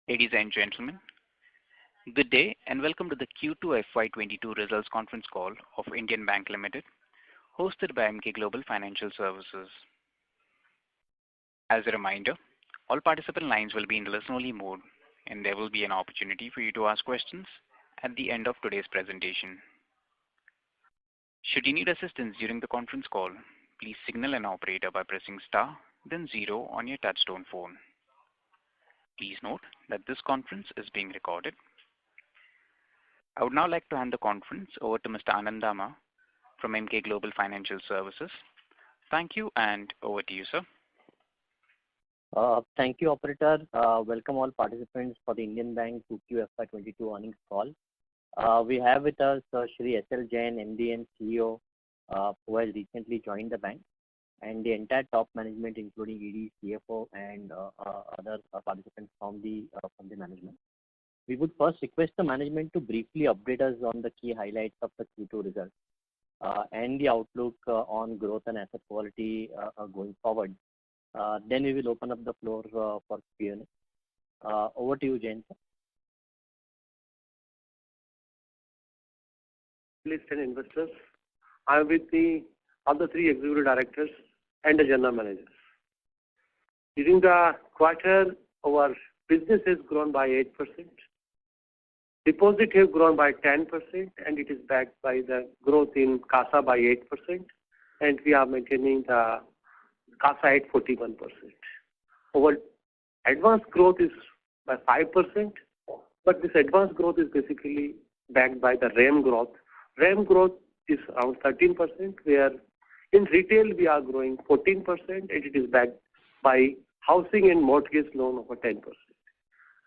Ladies and gentlemen, good day and welcome to the Q2 FY22 results conference call of Indian Bank Limited, hosted by Emkay Global Financial Services. As a reminder, all participant lines will be in listen-only mode, and there will be an opportunity for you to ask questions at the end of today's presentation. Should you need assistance during the conference call, please signal an operator by pressing star, then 0 on your touchtone phone. Please note that this conference is being recorded. I would now like to hand the conference over to Mr. Anand Dama from Emkay Global Financial Services. Thank you, and over to you, sir. Thank you, operator. Welcome all participants for the Indian Bank 2Q FY22 earnings call. We have with us Shri S.L. Jain, MD and CEO, who has recently joined the bank, and the entire top management, including ED, CFO, and other participants from the management. We would first request the management to briefly update us on the key highlights of the Q2 results and the outlook on growth and asset quality going forward. Then we will open up the floor for Q&A. Over to you, Jain, sir. Analysts and investors, I am with the other three executive directors and the general managers. During the quarter, our business has grown by 8%. Deposit have grown by 10%, and it is backed by the growth in CASA by 8%, and we are maintaining the CASA at 41%. Our advance growth is by 5%, but this advance growth is basically backed by the RAM growth. RAM growth is around 13%, where in retail we are growing 14%, and it is backed by housing and mortgage loan over 10%.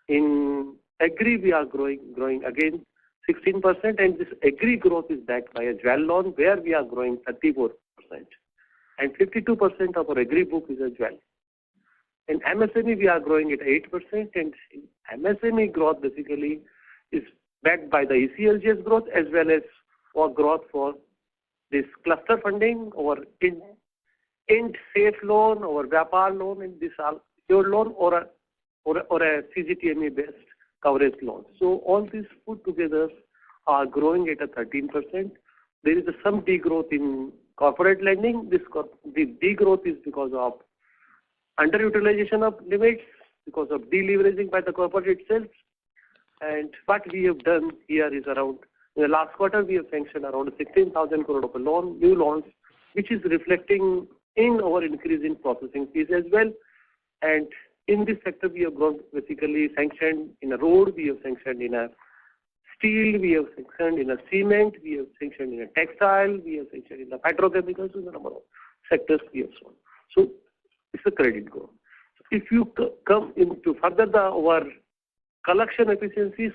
In agri we are growing again 16%, and this agri growth is backed by a jewel loan where we are growing 34%, and 52% of our agri book is a jewel. In MSME we are growing at 8%, and MSME growth basically is backed by the ECLGS growth as well as our growth for this cluster funding, or INT safe loan, or Vyapar loan, and this are secured loan or a CGTME based coverage loan. So all these put together are growing at a 13%. There is some degrowth in corporate lending. The degrowth is because of underutilization of limits, because of deleveraging by the corporate itself. And what we have done here is around, in the last quarter, we have sanctioned around 16,000 crore of a loan, new loans, which is reflecting in our increase in processing fees as well. And in this sector, we have grown basically sanctioned in a road, we have sanctioned in a steel, we have sanctioned in a cement, we have sanctioned in a textile, we have sanctioned in the petrochemicals, in a number of sectors we have shown. So it's a credit growth. So if you come into further our collection efficiency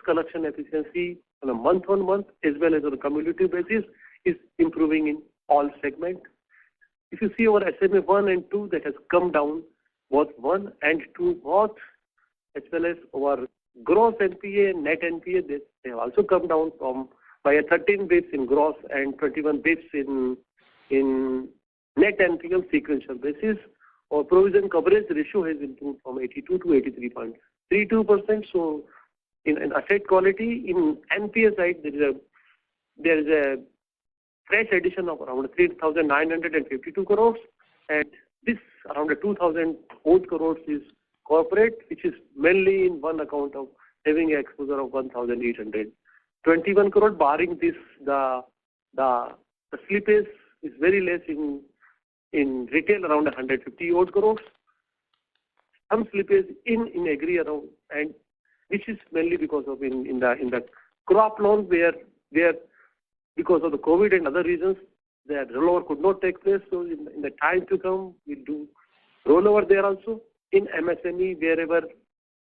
on a month-on-month as well as on a cumulative basis is improving in all segments. If you see our SMA 1 and 2, that has come down, both 1 and 2 both, as well as our gross NPA and net NPA, they have also come down by a 13 basis in gross and 21 basis in net NPA on sequential basis. Our provision coverage ratio has improved from 82 to 83.32%. So in asset quality, in NPA side, there is a fresh addition of around 3,952 crores, and this around 2,000 odd crores is corporate, which is mainly in one account of having an exposure of 1,821 crore. Barring this, the slippage is very less in retail, around 150 odd crores. Some slippage in agri around, and which is mainly because of in the crop loan where because of the COVID and other reasons, the rollover could not take place. So in the time to come, we'll do rollover there also. In MSME, wherever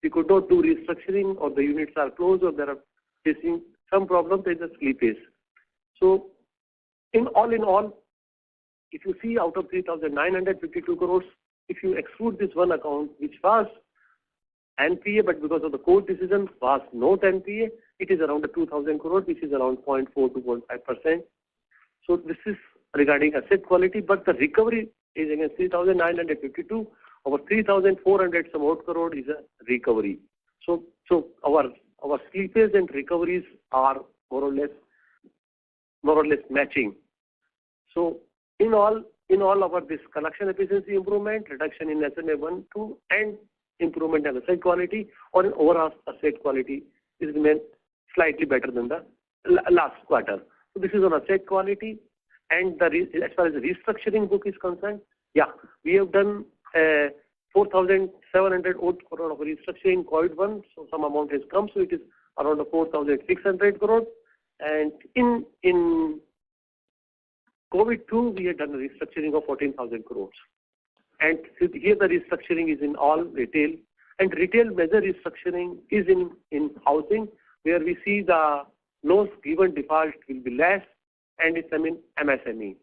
we could not do restructuring or the units are closed or there are facing some problems, there is a slippage. So in all, if you see out of 3,952 crores, if you exclude this one account which was NPA, but because of the court decision was not NPA, it is around 2,000 crore, which is around 0.4 to 0.5%. So this is regarding asset quality, but the recovery is against 3,952. Over 3,400 some odd crore is a recovery. So our slippage and recoveries are more or less matching. So in all our this collection efficiency improvement, reduction in SMA 1, 2, and improvement in asset quality or in overall asset quality is remain slightly better than the last quarter. So this is on asset quality. And as far as the restructuring book is concerned, yeah, we have done 4,700 crore of restructuring COVID-1, so some amount has come, so it is around 4,600 crore. And in COVID-2, we had done a restructuring of 14,000 crores. And here the restructuring is in all retail. And retail major restructuring is in housing, where we see the loans given default will be less, and it's MSME.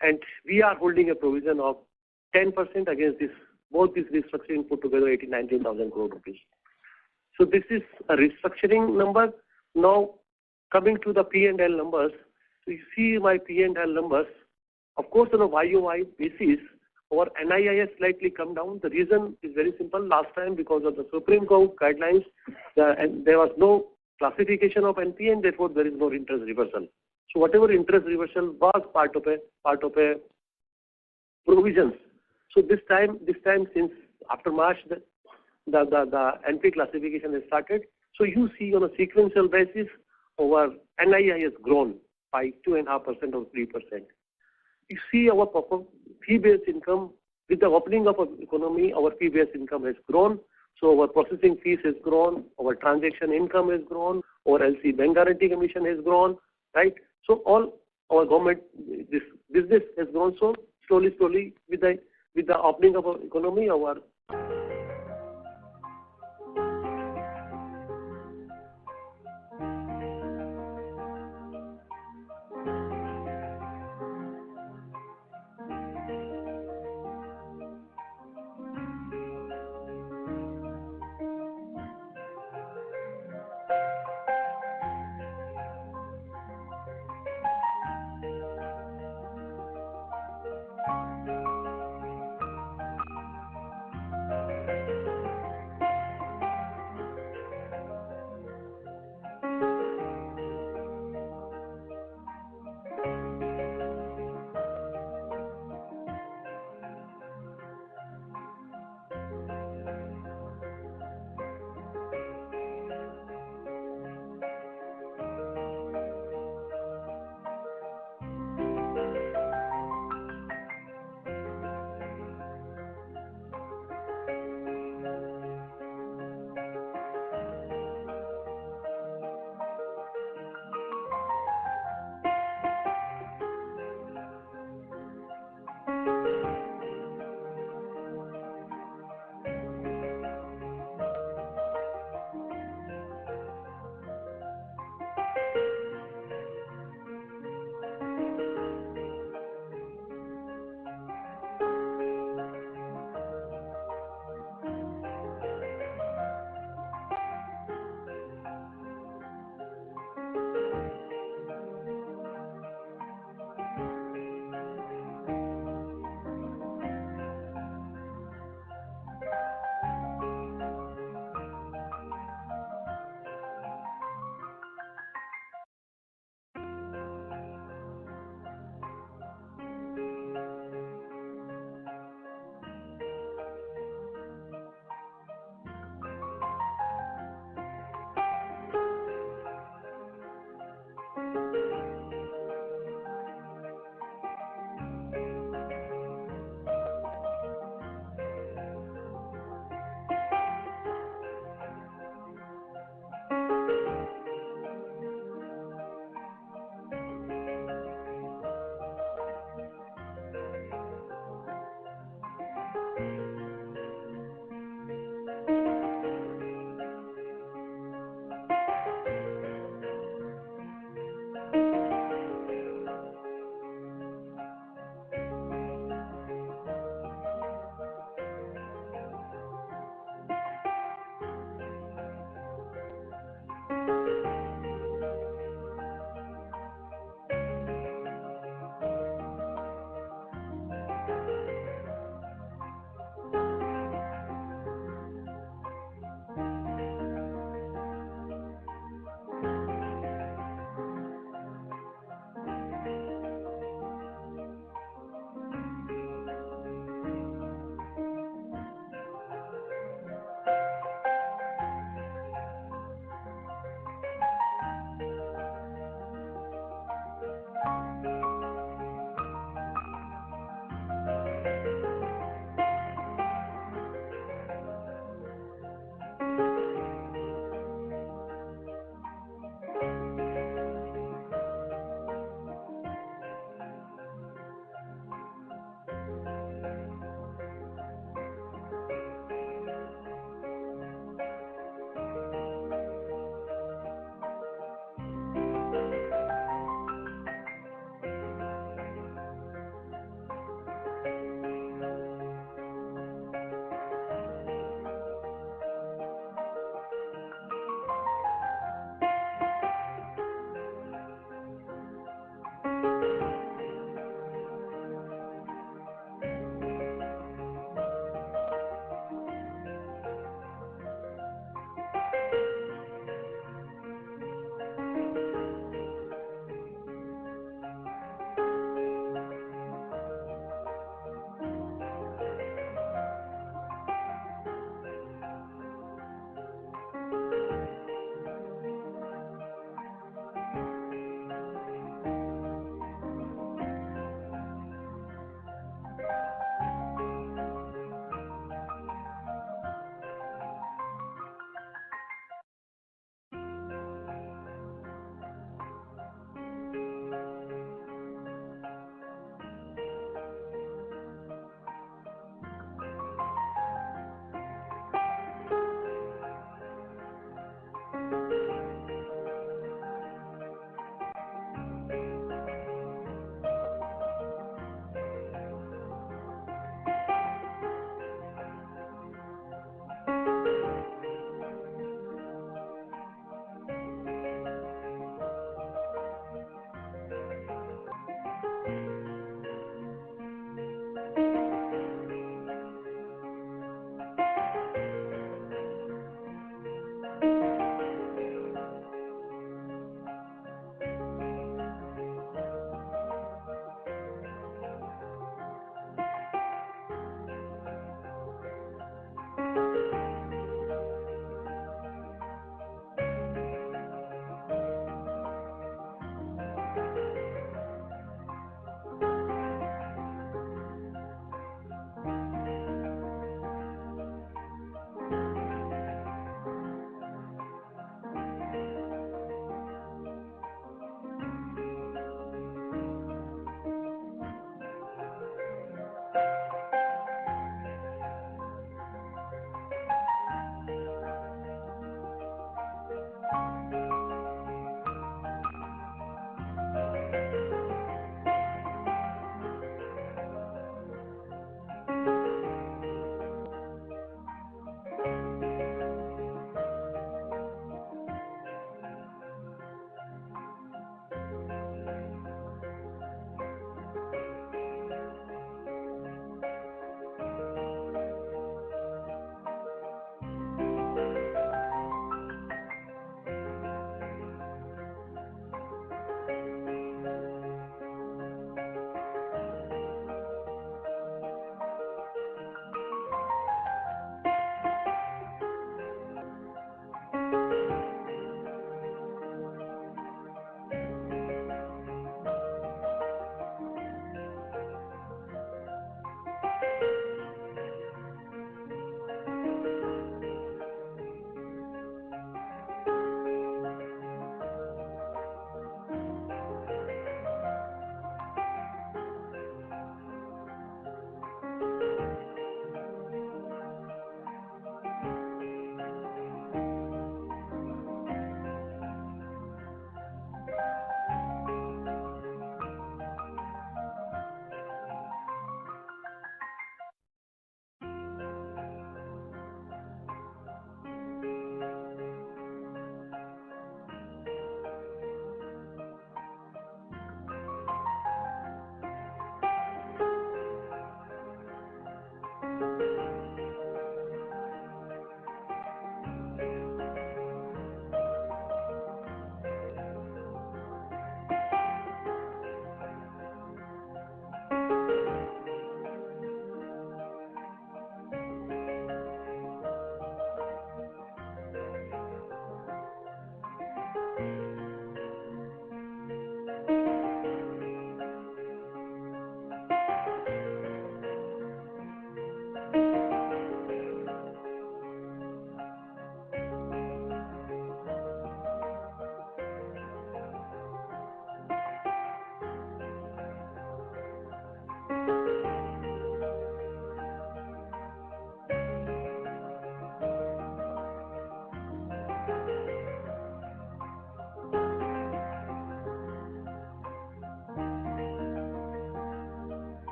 And we are holding a provision of 10% against this, both these restructuring put together 19,000 crore rupees. So this is a restructuring number. Now coming to the P&L numbers, so you see my P&L numbers. Of course, on a YOY basis, our NII has slightly come down. The reason is very simple. Last time, because of the Supreme Court guidelines, and there was no classification of NPA, and therefore there is no interest reversal. So whatever interest reversal was part of a provisions. So this time since after March, the NPA classification has started. So you see on a sequential basis, our NII has grown by 2.5% or 3%. You see our fee-based income, with the opening up of economy, our fee-based income has grown. So our processing fees has grown, our transaction income has grown, our LC bank guarantee commission has grown, right? So all our government, this business has grown. So slowly with the opening of our economy, our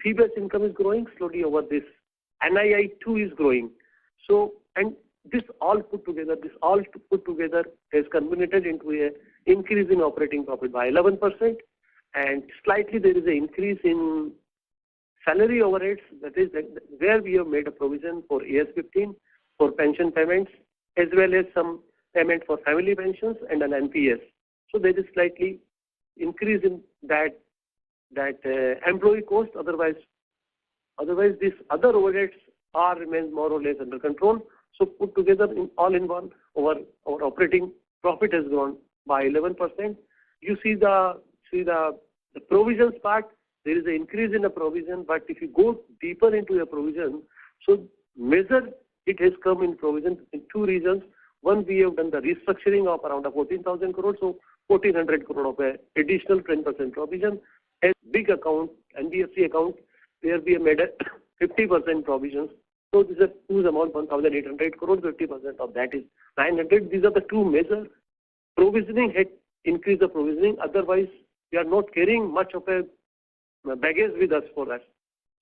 fee-based income is growing slowly over this. NII too is growing. So, and this all put together has culminated into a increase in operating profit by 11%, and slightly there is an increase in salary overheads. That is where we have made a provision for AS15 for pension payments, as well as some payment for family pensions and an NPS. So there is slightly increase in that employee cost. Otherwise these other overheads remain more or less under control. So put together all in one, our operating profit has grown by 11%. You see the provisions part, there is an increase in the provision, but if you go deeper into the provision, so measure it has come in provision in two reasons. One, we have done the restructuring of around 14,000 crore, so 1,400 crore of additional 10% provision. A big account, NBFC account, where we have made a 50% provisions. So this is a huge amount, 1,800 crore, 50% of that is 900. These are the two major provisioning had increased the provisioning. Otherwise, we are not carrying much of a baggage with us for that.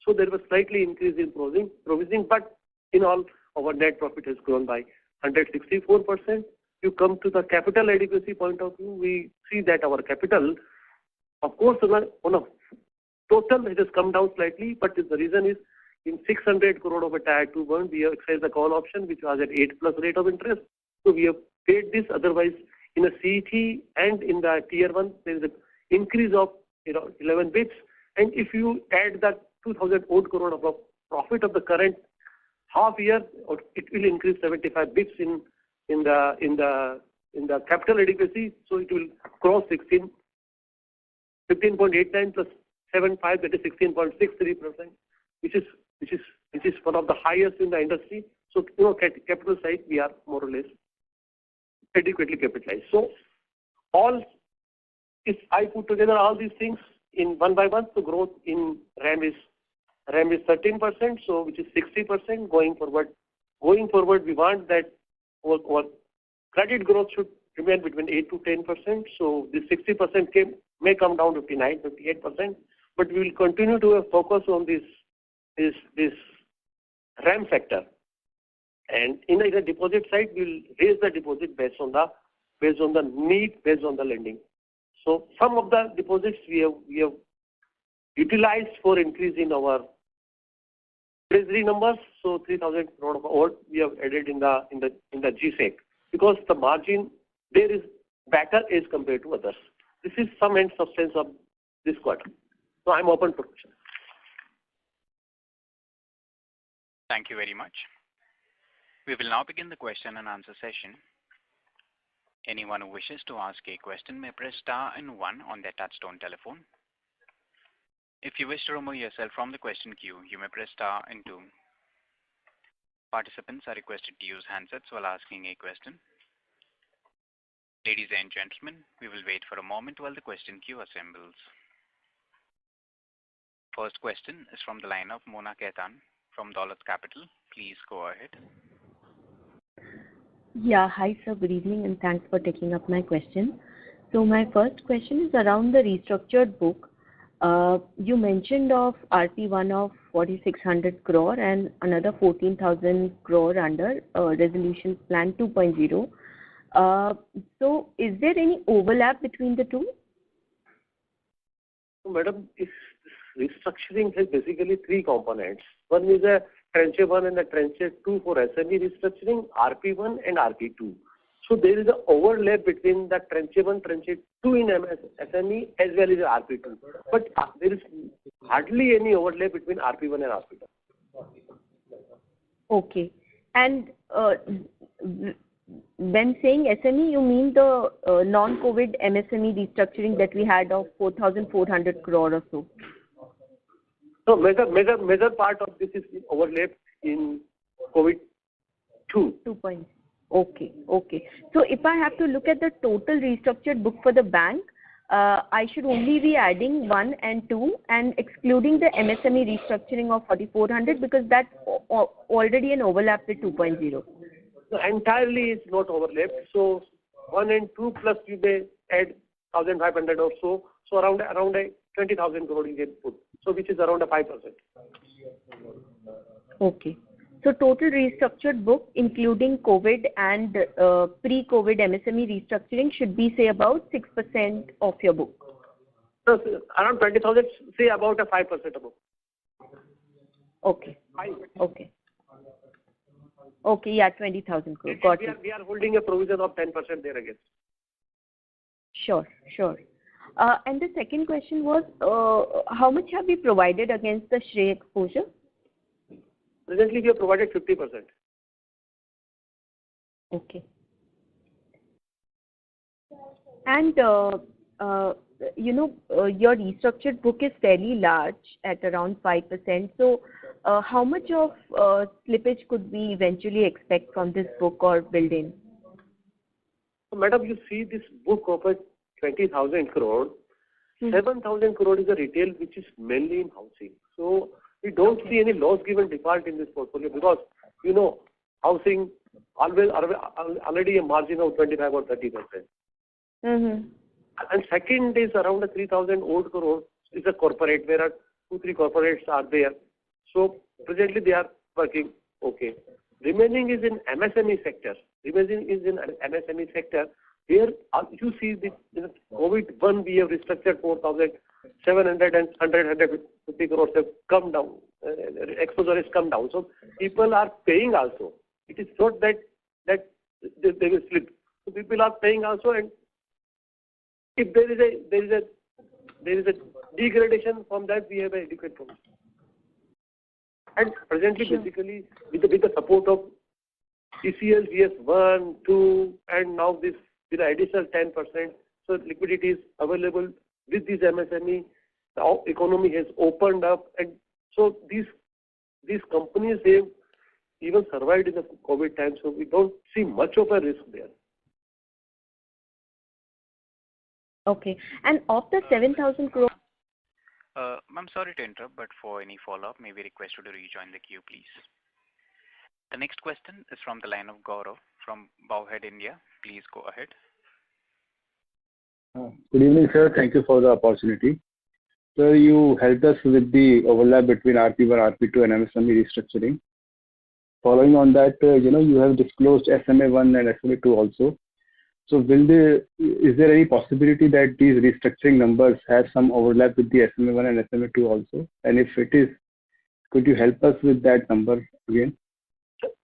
So there was slightly increase in provisioning, but in all, our net profit has grown by 164%. You come to the capital adequacy point of view, we see that our capital, of course, on a total, it has come down slightly, but the reason is in 600 crore of a Tier 2 bond, we have exercised the call option, which was at 8+ rate of interest. So we have paid this. Otherwise, in a CET and in the Tier 1, there is an increase of 11 bits. And if you add that 2,000 odd crore of profit of the current half year, it will increase 75 bits in the capital adequacy. So it will cross 15.89 plus 7.5, that is 16.63%, which is one of the highest in the industry. So capital side, we are more or less adequately capitalized. So if I put together all these things in one by one, the growth in RAM is 13%, so which is 60% going forward. Going forward, we want that our credit growth should remain between 8 to 10%. So this 60% may come down to 59, 58%, but we will continue to focus on this RAM sector. And in the deposit side, we will raise the deposit based on the need, based on the lending. So some of the deposits we have utilized for increasing our treasury numbers. So 3,000 crore of odd we have added in the GSEC, because the margin there is better as compared to others. This is some end substance of this quarter. So I'm open for questions. Thank you very much. We will now begin the question and answer session. Anyone who wishes to ask a question may press star and 1 on their touchtone telephone. If you wish to remove yourself from the question queue, you may press star and 2. Participants are requested to use handsets while asking a question. Ladies and gentlemen, we will wait for a moment while the question queue assembles. First question is from the line of Mona Khetan from Dolat Capital. Please go ahead. Yeah, hi sir, good evening and thanks for taking up my question. So my first question is around the restructured book. You mentioned of RP1 of 4,600 crore and another 14,000 crore under Resolution Plan 2.0. So is there any overlap between the two? Madam, this restructuring has basically three components. One is a tranche 1 and the tranche 2 for SME restructuring, RP1 and RP2. So there is an overlap between the tranche 1, tranche 2 in SME as well as RP2. But there is hardly any overlap between RP1 and RP2. Okay. And when saying SME, you mean the non-COVID MSME restructuring that we had of 4,400 crore or so? So major part of this is overlap in COVID 2. 2. Okay. So if I have to look at the total restructured book for the bank, I should only be adding 1 and 2 and excluding the MSME restructuring of 4,400 because that's already an overlap with 2.0. So entirely is not overlapped. So 1 and 2 plus you may add 1,500 or so. So around 20,000 crore you get put. so which is around a 5%. Okay. So total restructured book, including COVID and pre-COVID MSME restructuring, should be, say, about 6% of your book. So around 20,000, say about a 5% of book. Okay. 5. Okay. Okay, yeah, 20,000 crore. Got it. We are holding a provision of 10% there against. Sure, sure. And the second question was, how much have we provided against the Shrey exposure? Presently, we have provided 50%. Okay. And, your restructured book is fairly large at around 5%. So, how much of slippage could we eventually expect from this book or build in? So, madam, you see this book of 20,000 crore, 7,000 crore is a retail which is mainly in housing. So, we don't see any loss given default in this portfolio because, housing already a margin of 25 or 30%. Mm-hmm. And second is around 3,000 odd crore is a corporate, where 2-3 corporates are there. So presently they are working okay. Remaining is in MSME sector. Where you see the COVID-1 we have restructured 4,700 and 150 crores have come down. Exposure has come down. So people are paying also. It is not that they will slip. So people are paying also, and if there is a degradation from that, we have an adequate provision. And presently, basically, with the support of ECL, GS1, 2, and now this with the additional 10%, so liquidity is available with this MSME. The economy has opened up, and so these companies have even survived in the COVID time. So we don't see much of a risk there. Okay. And of the 7,000 crore. I'm sorry to interrupt, but for any follow-up, may we request you to rejoin the queue, please. The next question is from the line of Gaurav from Bowhead India. Please go ahead. Good evening, sir. Thank you for the opportunity. Sir, you helped us with the overlap between RP1, RP2 and MSME restructuring. Following on that, you have disclosed SMA1 and SMA2 also. So is there any possibility that these restructuring numbers have some overlap with the SMA1 and SMA2 also? And if it is, could you help us with that number again?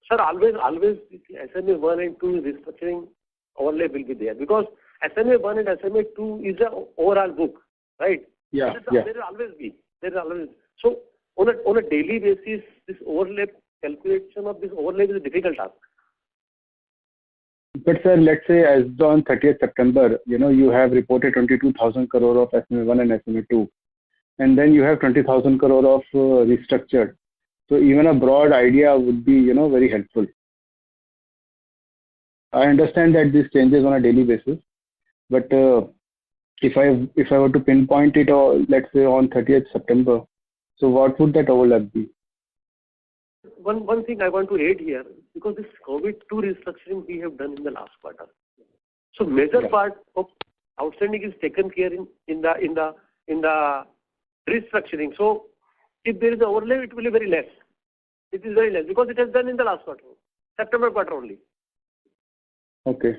Sir, always SMA1 and 2 restructuring overlap will be there because SMA1 and SMA2 is an overall book, right? Yeah. There will always be. So on a daily basis, this overlap calculation of this overlap is a difficult task. But sir, let's say as on 30th September, you have reported 22,000 crore of SMA1 and SMA2, and then you have 20,000 crore of restructured. So even a broad idea would be, very helpful. I understand that this changes on a daily basis, but if I were to pinpoint it, or let's say on 30th September, so what would that overlap be? One thing I want to add here, because this COVID-2 restructuring we have done in the last quarter. So major part of outstanding is taken care in the restructuring. So if there is an overlay, it will be very less. It is very less because it has done in the last quarter, September quarter only. Okay.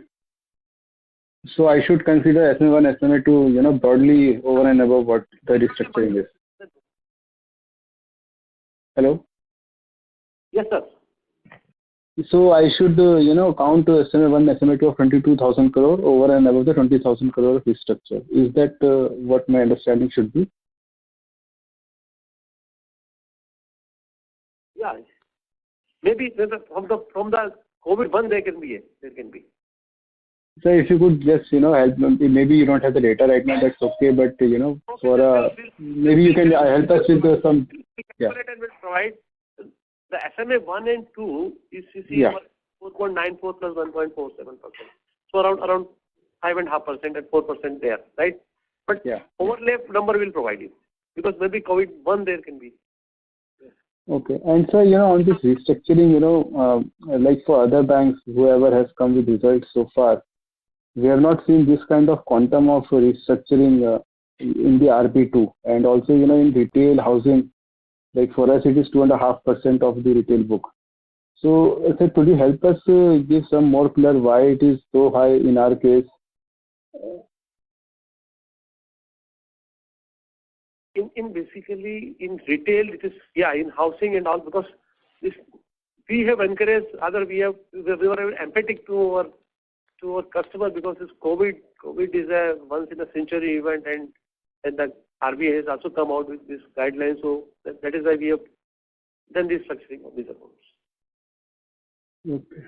So I should consider SMA1, SMA2, broadly over and above what the restructuring is. Hello? Yes, sir. So I should, count SMA1, SMA2 of 22,000 crore over and above the 20,000 crore of restructure. Is that what my understanding should be? Yeah. Maybe from the COVID-1 there can be. So if you could just, help, maybe you don't have the data right now, that's okay, but, maybe you can help us with some. Yeah. And will provide the SMA1 and 2 is 4.94 plus 1.47%. So around 5.5% and 4% there, right? But overlap number will provide you because maybe COVID-1 there can be. Okay. And so, on this restructuring, like for other banks, whoever has come with results so far, we have not seen this kind of quantum of restructuring in the RP2, and also, in retail housing, like for us, it is 2.5% of the retail book. So, sir, could you help us give some more color why it is so high in our case? In basically in retail, it is, in housing and all, because this, we have encouraged we were empathetic to our customer, because this COVID is a once in a century event, and the RBI has also come out with this guideline. So that is why we have done this structuring of these accounts. Okay.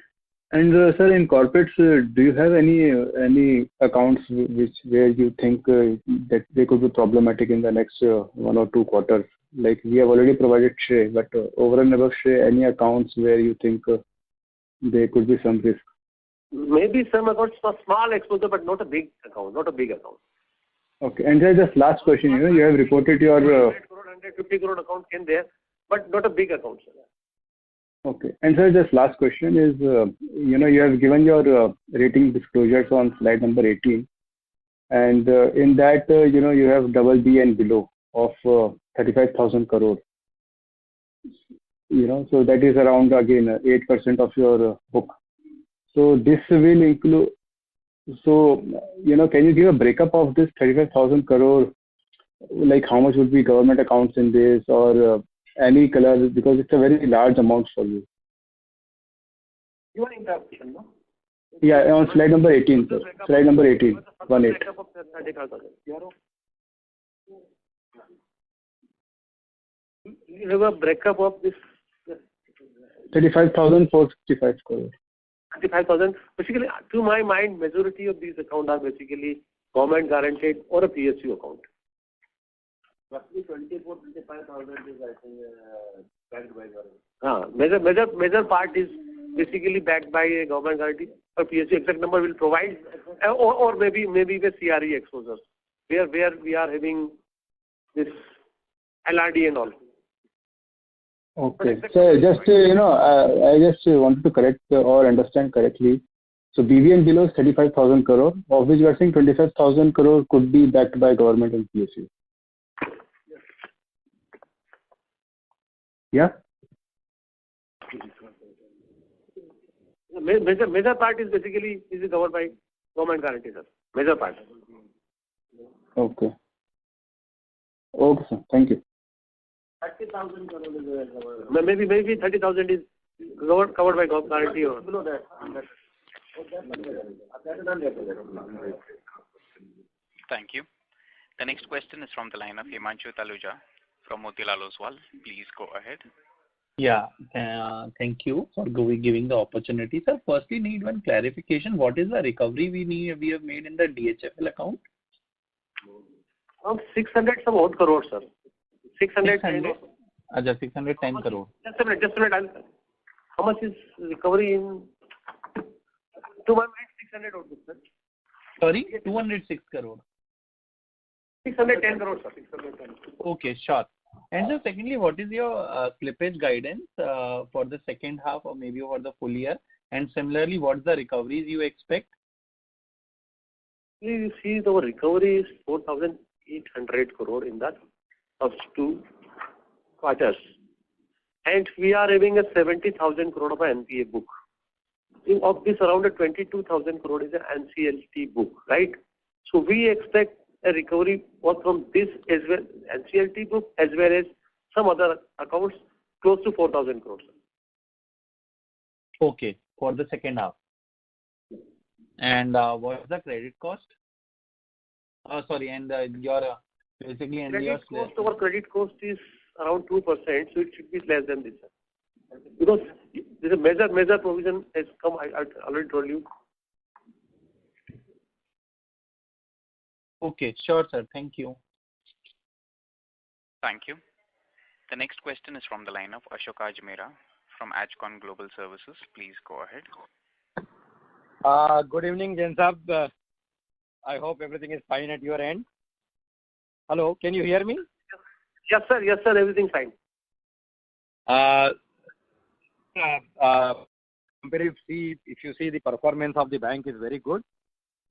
And sir, in corporates, do you have any accounts where you think that they could be problematic in the next 1 or 2 quarters? Like we have already provided Shrey, but over and above Shrey, any accounts where you think there could be some risk? Maybe some accounts for small exposure, but not a big account. Okay. And just last question, you have reported your 100 crore, 150 crore account in there, but not a big account, sir. Okay. And sir, just last question is, you have given your rating disclosures on slide number 18, and in that, you have double B and below of 35,000 crore. So that is around, again, 8% of your book. So this will include, can you give a breakup of this 35,000 crore? Like how much would be government accounts in this, or any color, because it's a very large amount for you. You are in the option, no? Yeah, on slide number 18, sir. Slide number 18, 18. You have a breakup of this 35,465 crore. 35,000. Basically, to my mind, majority of these accounts are basically government guaranteed or a PSU account. Roughly 24,000-25,000 is, I think, backed by government. Major part is basically backed by a government guarantee or PSU. Exact number will provide, or maybe the CRE exposures, where we are having this LRD and all. Okay. So just, I just wanted to correct or understand correctly. So BV and below is 35,000 crore, of which you are saying 25,000 crore could be backed by government and PSU. Yeah? Major part is basically covered by government guarantee, sir. Major part. Okay. Okay, sir. Thank you. 30,000 crore is covered. Maybe 30,000 is covered by government guarantee or below that. Thank you. The next question is from the line of Himanshu Taluja from Motilal Oswal. Please go ahead. Yeah, thank you for giving the opportunity, sir. Firstly, need one clarification. What is the recovery we have made in the DHFL account? 600 some odd crore, sir. 610. 610 crore. Just a minute. How much is recovery in? To my mind, 600 odd, sir. Sorry, 206 crore. 610 crore, sir. 610. Okay, sure. And so secondly, what is your slippage guidance for the second half or maybe over the full year? And similarly, what's the recoveries you expect? You see, the recovery is 4,800 crore in the first 2 quarters. And we are having a 70,000 crore of an NPA book. Of this, around 22,000 crore is an NCLT book, right? So we expect a recovery both from this as well, NCLT book, as well as some other accounts, close to 4,000 crores. Okay, for the second half. And what is the credit cost? Sorry, and your basically and your our credit cost is around 2%, so it should be less than this. Because this is a major provision has come. I already told you. Okay, sure, sir. Thank you. Thank you. The next question is from the line of Ashok Ajmera from Ajcon Global Services. Please go ahead. Good evening, Jensab. I hope everything is fine at your end. Hello, can you hear me? Yes, sir. Everything fine. If you see the performance of the bank is very good,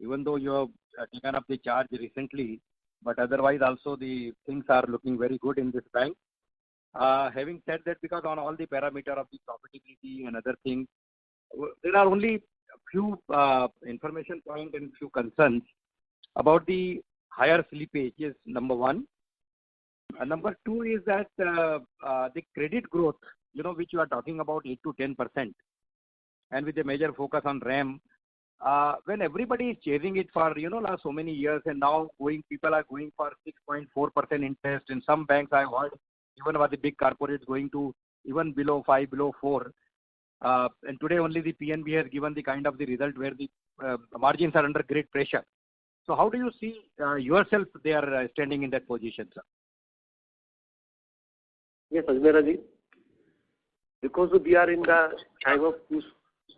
even though you have taken up the charge recently, but otherwise also the things are looking very good in this bank. Having said that, because on all the parameter of the profitability and other things, there are only a few information points and few concerns about the higher slippage is number one. Number two is that the credit growth, which you are talking about 8 to 10%, and with a major focus on RAM, when everybody is chasing it for last so many years, and now people are going for 6.4% interest. In some banks, I heard even about the big corporates going to even below 5, below 4. And today only the PNB has given the kind of the result where the margins are under great pressure. So how do you see yourself there standing in that position, sir? Yes, Ajmera ji. Because we are in the time of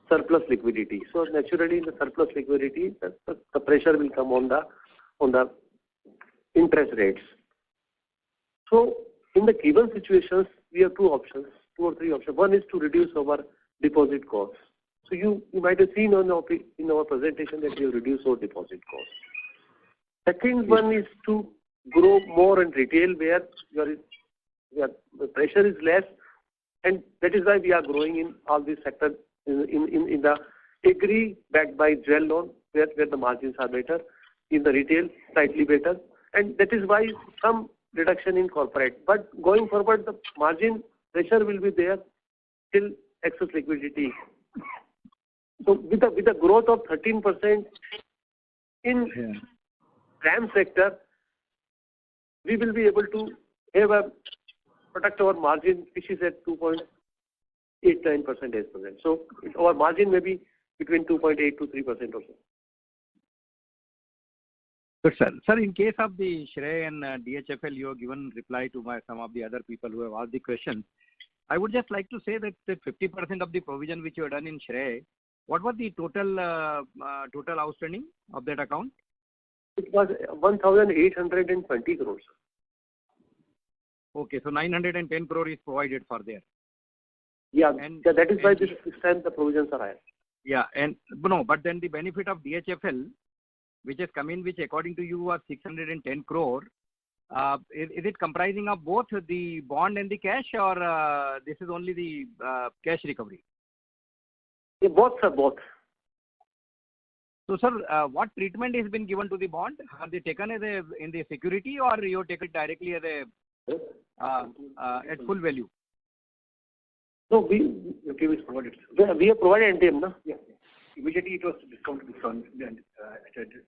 surplus liquidity. So naturally, in the surplus liquidity, the pressure will come on the interest rates. So in the given situations, we have two or three options. One is to reduce our deposit costs. So you might have seen in our presentation that we have reduced our deposit costs. Second one is to grow more in retail where the pressure is less, and that is why we are growing in all these sectors in the agri backed by jewel loan where the margins are better, in the retail slightly better, and that is why some reduction in corporate. But going forward, the margin pressure will be there till excess liquidity. So with the growth of 13% in RAM sector, we will be able to protect our margin, which is at 2.89%. So our margin may be between 2.8 to 3% or so. Good, sir. Sir, in case of the Shrey and DHFL, you have given reply to some of the other people who have asked the question. I would just like to say that 50% of the provision which you have done in Shrey, what was the total outstanding of that account? It was 1,820 crores. Okay, so 910 crore is provided for there. Yeah, and that is why this time the provisions are higher. Yeah, but then the benefit of DHFL, which has come in, which according to you was 610 crore, is it comprising of both the bond and the cash, or this is only the cash recovery? Yeah, both, sir, both. So, sir, what treatment has been given to the bond? Are they taken as in the security, or you take it directly as at full value? No, we have provided MTM, no? Yeah. Immediately it was discounted at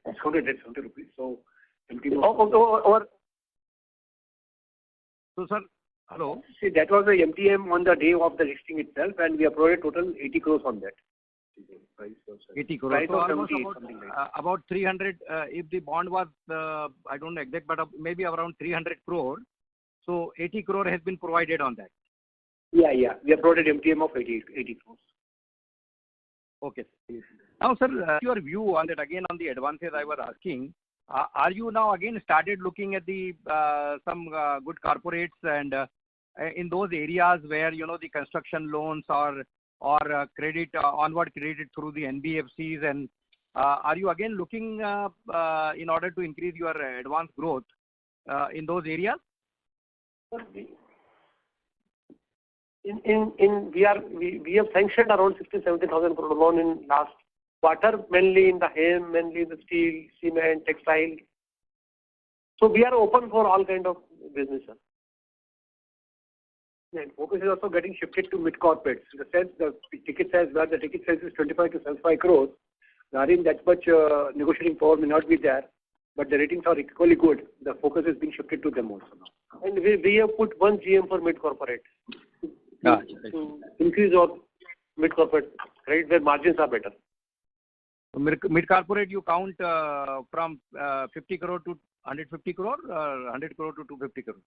discounted at 70 rupees. So MTM. So, sir, hello. See, that was the MTM on the day of the listing itself, and we have provided total 80 crores on that. 80 crores. So almost about 300. If the bond was, I don't know exact, but maybe around 300 crore. So 80 crore has been provided on that. Yeah. We have provided MTM of 80 crores. Okay. Now, sir, your view on that again on the advances I was asking. Are you now again started looking at the some good corporates and in those areas where the construction loans or credit onward credit through the NBFCs, and are you again looking in order to increase your advance growth in those areas? We have sanctioned around 60,000-70,000 crore loan in last quarter, mainly in the HAM, mainly in the steel, cement, textile. So we are open for all kind of business. And focus is also getting shifted to mid corporates. In the sense, the ticket size is 25 to 75 crores. Wherein that much negotiating power may not be there, but the ratings are equally good. The focus is being shifted to them also now. And we have put one GM for mid corporate to increase our mid corporate credit where margins are better. Mid corporate you count from 50 crore to 150 crore, 100 crore to 250 crore.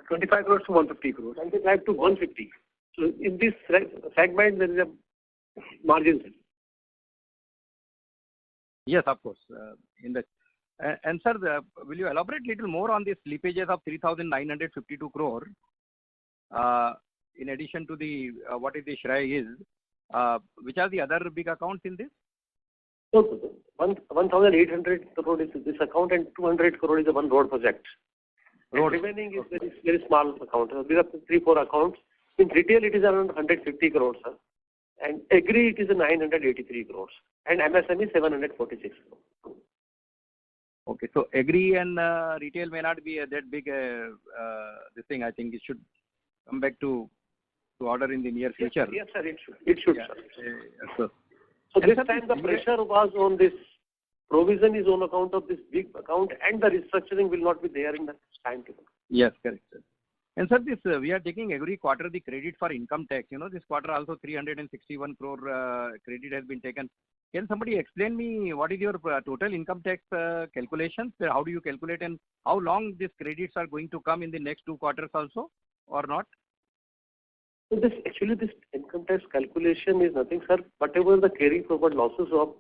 25 crores to 150 crores. 25 to 150. So in this segment there is a margin. Yes, of course. And sir, will you elaborate little more on the slippages of 3,952 crore? In addition to the what is the Shrey is, which are the other big accounts in this? So 1,800 crore is this account and 200 crore is the one road project. Road. Remaining is very small account. These are 3-4 accounts. In retail, it is around 150 crores, sir. And agri, it is 983 crores. And MSME, 746 crores. Okay, so agri and retail may not be that big this thing. I think it should come back to order in the near future. Yes, sir, it should. It should, Yeah. sir. So So this time the pressure was on this provision is on account of this big account, and the restructuring will not be there in the time to come. yes, correct, sir. And sir, this we are taking every quarter the credit for income tax. This quarter also 361 crore credit has been taken. Can somebody explain me what is your total income tax calculations? How do you calculate, and how long these credits are going to come in the next 2 quarters also, or not? So this income tax calculation is nothing, sir. Whatever the carry forward losses of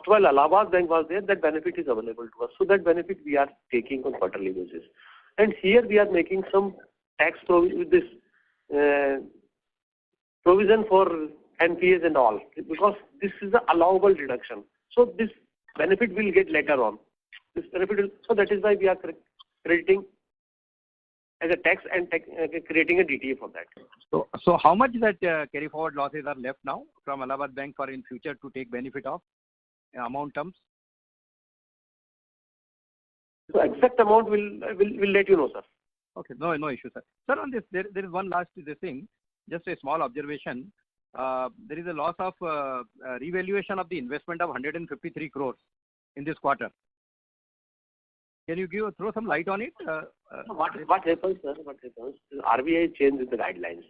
while Allahabad Bank was there, that benefit is available to us. So that benefit we are taking on quarterly basis. And here we are making some tax with this provision for NPAs and all, because this is the allowable deduction. So this benefit will get later on. So that is why we are crediting as a tax and creating a DTA for that. So how much that carry forward losses are left now from Allahabad Bank for in future to take benefit of amount terms? So exact amount will let you know, sir. Okay, no issue, sir. Sir, on this, there is one last thing, just a small observation. There is a loss of revaluation of the investment of 153 crores in this quarter. Can you throw some light on it? What happens, sir? What happens? RBI changes the guidelines.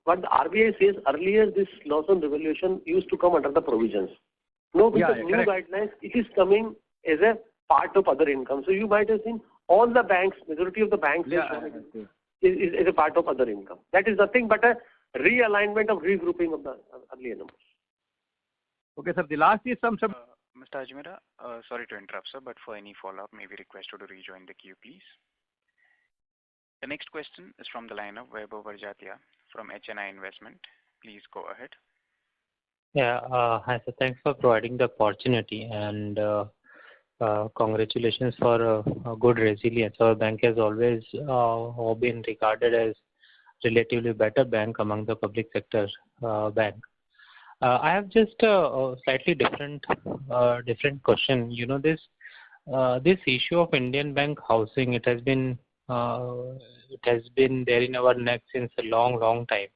What the RBI says earlier, this loss on revaluation used to come under the provisions. No, with the new guidelines, it is coming as a part of other income. So you might have seen all the banks, majority of the banks is a part of other income. That is nothing but a realignment of regrouping of the earlier numbers. Okay, sir. The last is some. Mr. Ajmera, sorry to interrupt, sir, but for any follow-up, may we request you to rejoin the queue, please. The next question is from the line of Vaibhav Barjatia from HNI Investment. Please go ahead. Yeah, hi sir. Thanks for providing the opportunity, and congratulations for good resilience. Our bank has always been regarded as relatively better bank among the public sector bank. I have just a slightly different question. This issue of Indian Bank housing, it has been there in our neck since a long time.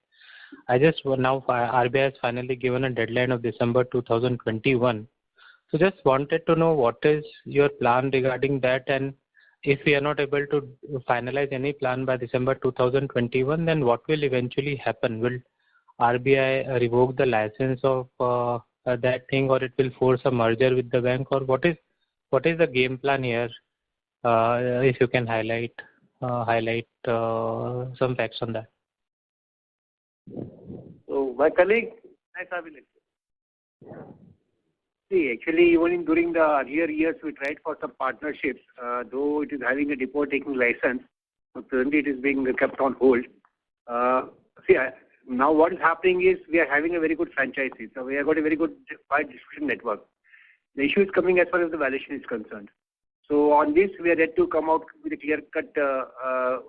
Now RBI has finally given a deadline of December 2021. So just wanted to know what is your plan regarding that, and if we are not able to finalize any plan by December 2021, then what will eventually happen? Will RBI revoke the license of that thing, or it will force a merger with the bank, or what is the game plan here? If you can highlight some facts on that. So my colleague, I will explain. See, actually, even during the earlier years, we tried for some partnerships, though it is having a depot taking license, but currently it is being kept on hold. Now what is happening is we are having a very good franchisee. So we have got a very good wide distribution network. The issue is coming as far as the valuation is concerned. So on this, we are yet to come out with a clear-cut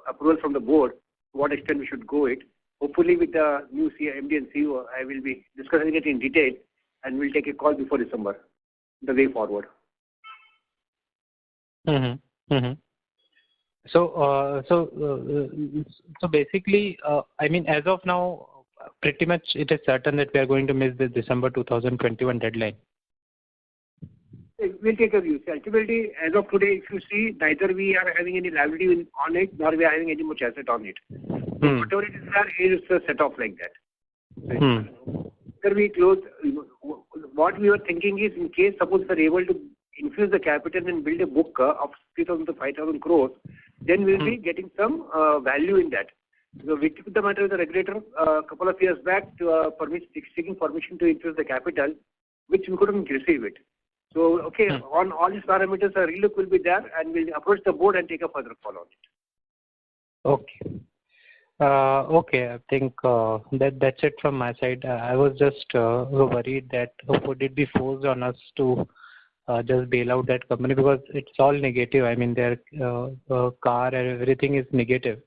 approval from the board, to what extent we should go it. Hopefully with the new MD and CEO, I will be discussing it in detail, and we'll take a call before December, the way forward. So basically, I mean, as of now, pretty much it is certain that we are going to miss the December 2021 deadline. We'll take a view. So ultimately, as of today, if you see, neither we are having any liability on it, nor we are having any much asset on it. So whatever it is set off like that. After we close, what we were thinking is, in case suppose we are able to infuse the capital and build a book of 3,000 to 5,000 crores, then we'll be getting some value in that. So we took the matter with the regulator a couple of years back to seeking permission to infuse the capital, which we couldn't receive it. So, okay, on all these parameters, a relook will be there, and we'll approach the board and take a further call on it. Okay. Okay, I think that's it from my side. I was just worried that would it be forced on us to just bail out that company, because it's all negative. I mean, their car and everything is negative.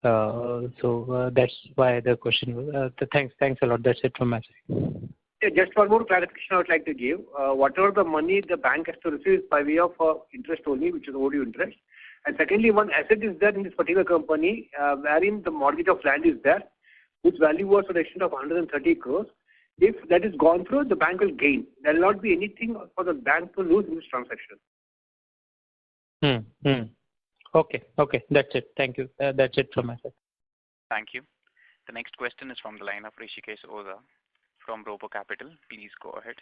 So that's why the question was. Thanks a lot. That's it from my side. Yeah, just one more clarification I would like to give. Whatever the money the bank has to receive is by way of interest only, which is overdue interest. And secondly, one asset is there in this particular company, wherein the mortgage of land is there, whose value was to the extent of 130 crores. If that is gone through, the bank will gain. There will not be anything for the bank to lose in this transaction. Okay, that's it. Thank you. That's it from my side. Thank you. The next question is from the line of Rishikesh Oza from Robo Capital. Please go ahead.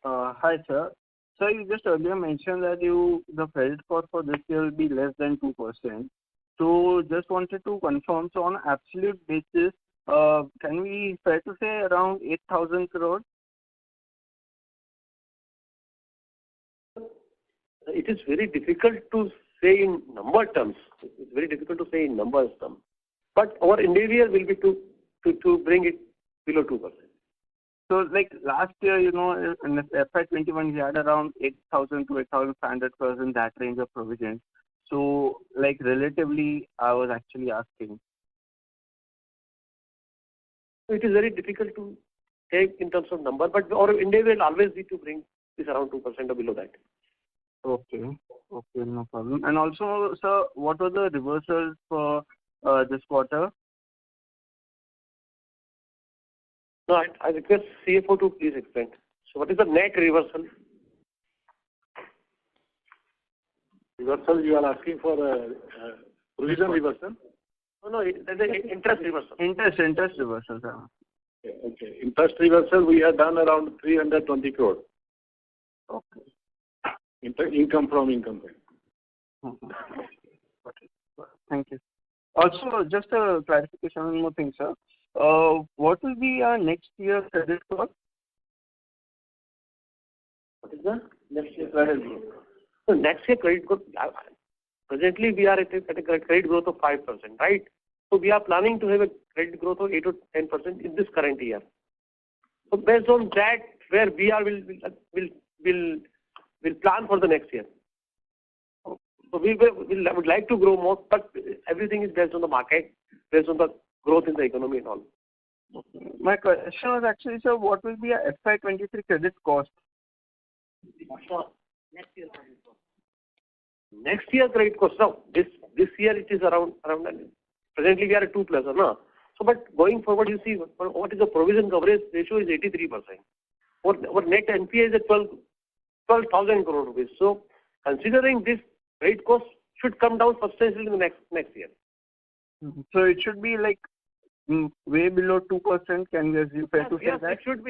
Hi, sir. Sir, you just earlier mentioned that the credit cost for this year will be less than 2%. So just wanted to confirm, so on absolute basis, can we fair to say around 8,000 crores? It is very difficult to say in number terms. It's very difficult to say in numbers terms. But our endeavor will be to bring it below 2%. So like last year, in FY21, we had around 8,000 to 8,500 crores in that range of provisions. So like relatively, I was actually asking. It is very difficult to take in terms of number, but our endeavor will always be to bring this around 2% or below that. Okay, no problem. And also, sir, what were the reversals for this quarter? No, I request CFO to please explain. So what is the net reversal? Reversal, you are asking for provision reversal? No, there's an interest reversal. Interest reversal, sir. Okay. Interest reversal, we have done around 320 crores. Okay. Income from income tax. Thank you. Also, just a clarification on one more thing, sir. What will be our next year credit cost? What is the next year credit growth? So next year credit growth, presently we are at a credit growth of 5%, right? So we are planning to have a credit growth of 8 to 10% in this current year. So based on that, where we are will plan for the next year. So we would like to grow more, but everything is based on the market, based on the growth in the economy and all. My question was actually, sir, what will be a FY23 credit cost? Next year credit cost. Now, this year it is around presently we are at 2+, no? So, but going forward, you see, what is the provision coverage ratio is 83%. Our net NPA is at 12,000 crore rupees. So, considering this, credit cost should come down substantially in the next year. So it should be like way below 2%. Can we assume fair to say that? It should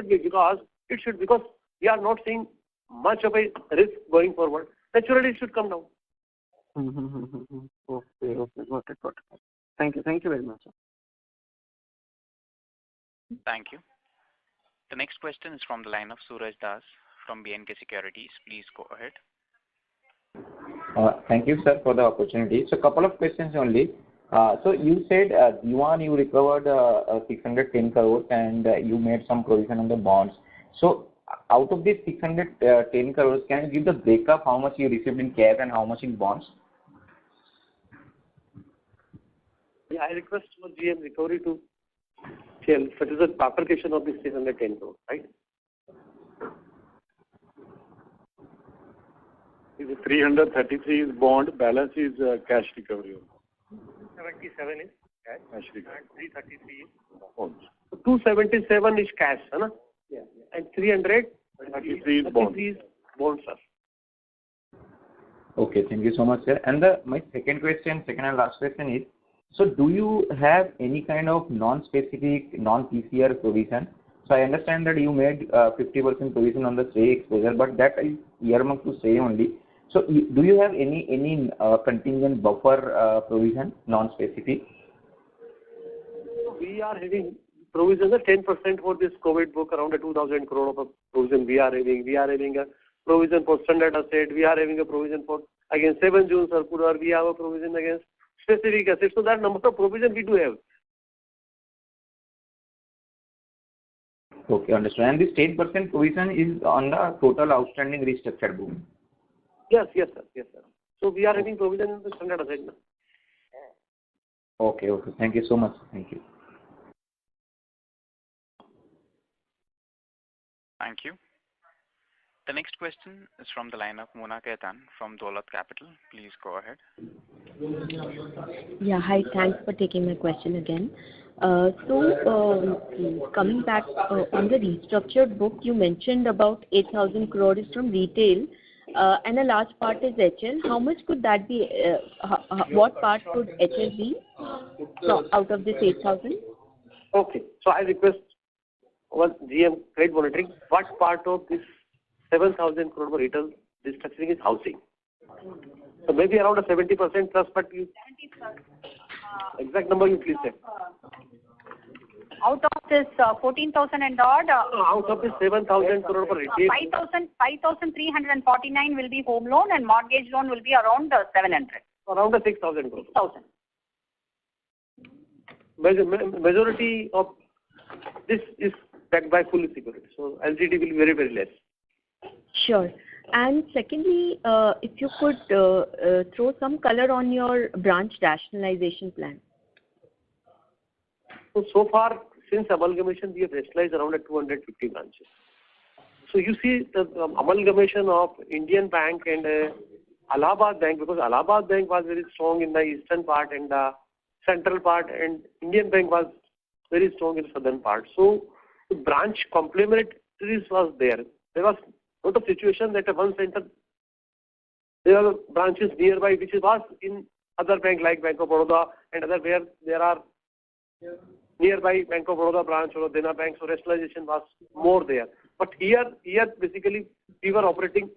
be because we are not seeing much of a risk going forward. Naturally, it should come down. Okay, got it. Thank you very much, sir. Thank you. The next question is from the line of Suraj Das from BNK Securities. Please go ahead. Thank you, sir, for the opportunity. So, a couple of questions only. So, you said Yuan, you recovered 610 crores and you made some provision on the bonds. So, out of these 610 crores, can you give the breakup how much you received in cash and how much in bonds? Yeah, I request for GM recovery to tell what is the application of this 610 crores, right? The 333 is bond, balance is cash recovery. 77 is cash recovery. And 333 is bonds. 277 is cash, huh? Yeah. And 333 is bonds. Bonds, sir. Okay, thank you so much, sir. And my second and last question is, so do you have any kind of non-specific, non-PCR provision? So I understand that you made 50% provision on the SRE exposure, but that is earmarked to SRE only. So do you have any contingent buffer provision, non-specific? We are having provisions of 10% for this COVID book, around 2,000 crore of a provision we are having. We are having a provision for standard asset. We are having a provision for against 7 June circular. We have a provision against specific assets. So that number of provision we do have. Okay, understood. And this 10% provision is on the total outstanding restructured book? Yes, sir. Yes, sir. So we are having provision in the standard asset. Okay. Thank you so much. Thank you. Thank you. The next question is from the line of Mona Khetan from Dolat Capital. Please go ahead. Yeah, hi. Thanks for taking my question again. Coming back on the restructured book, you mentioned about 8,000 crore is from retail, and a large part is HL. How much could that be? What part could HL be out of this 8,000? Okay. So I request our GM credit monitoring, what part of this 7,000 crore retail restructuring is housing? So maybe around a 70% plus, but you exact number you please say. Out of this 14,000 and odd, out of this 7,000 crore for retail, 5,349 will be home loan and mortgage loan will be around 700. Around the 6,000 crore. 6,000. Majority of this is backed by fully security. So LGD will be very, very less. Sure. And secondly, if you could throw some color on your branch rationalization plan. So far, since amalgamation, we have rationalized around 250 branches. So you see the amalgamation of Indian Bank and Allahabad Bank, because Allahabad Bank was very strong in the eastern part and the central part, and Indian Bank was very strong in the southern part. So the branch complementaries was there. There was not a situation that one center, there are branches nearby which was in other bank like Bank of Baroda and other where there are nearby Bank of Baroda branch or Dena Bank, so rationalization was more there. But here basically we were operating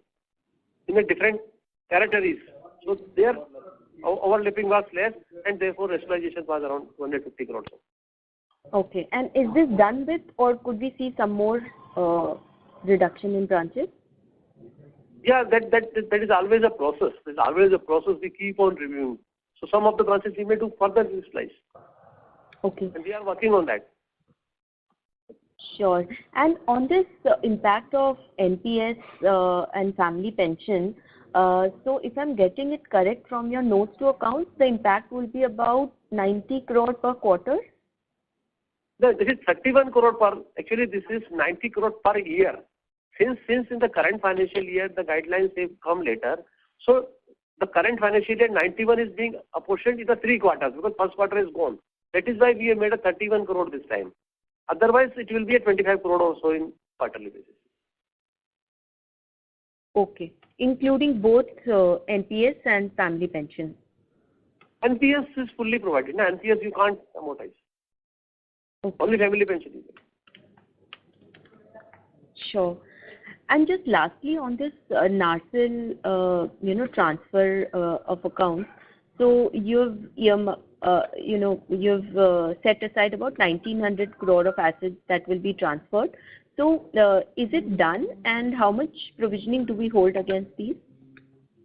in a different territories. So there overlapping was less and therefore rationalization was around 250 crores. Okay. And is this done with, or could we see some more reduction in branches? Yeah, that is always a process. There's always a process we keep on reviewing. So some of the branches we may do further utilize. Okay. And we are working on that. Sure. And on this impact of NPS and family pension, so if I'm getting it correct from your notes to accounts, the impact will be about 90 crore per quarter? No, this is 31 crore per, actually this is 90 crore per year. Since in the current financial year, the guidelines have come later. So the current financial year, 91 is being apportioned in the 3 quarters because first quarter is gone. That is why we have made a 31 crore this time. Otherwise, it will be a 25 crore also in quarterly basis. Okay. Including both NPS and family pension. NPS is fully provided. No, NPS you can't amortize. Okay. Only family pension is there. Sure. And just lastly on this NARCL, transfer of accounts. So you've set aside about 1,900 crore of assets that will be transferred. So is it done, and how much provisioning do we hold against these?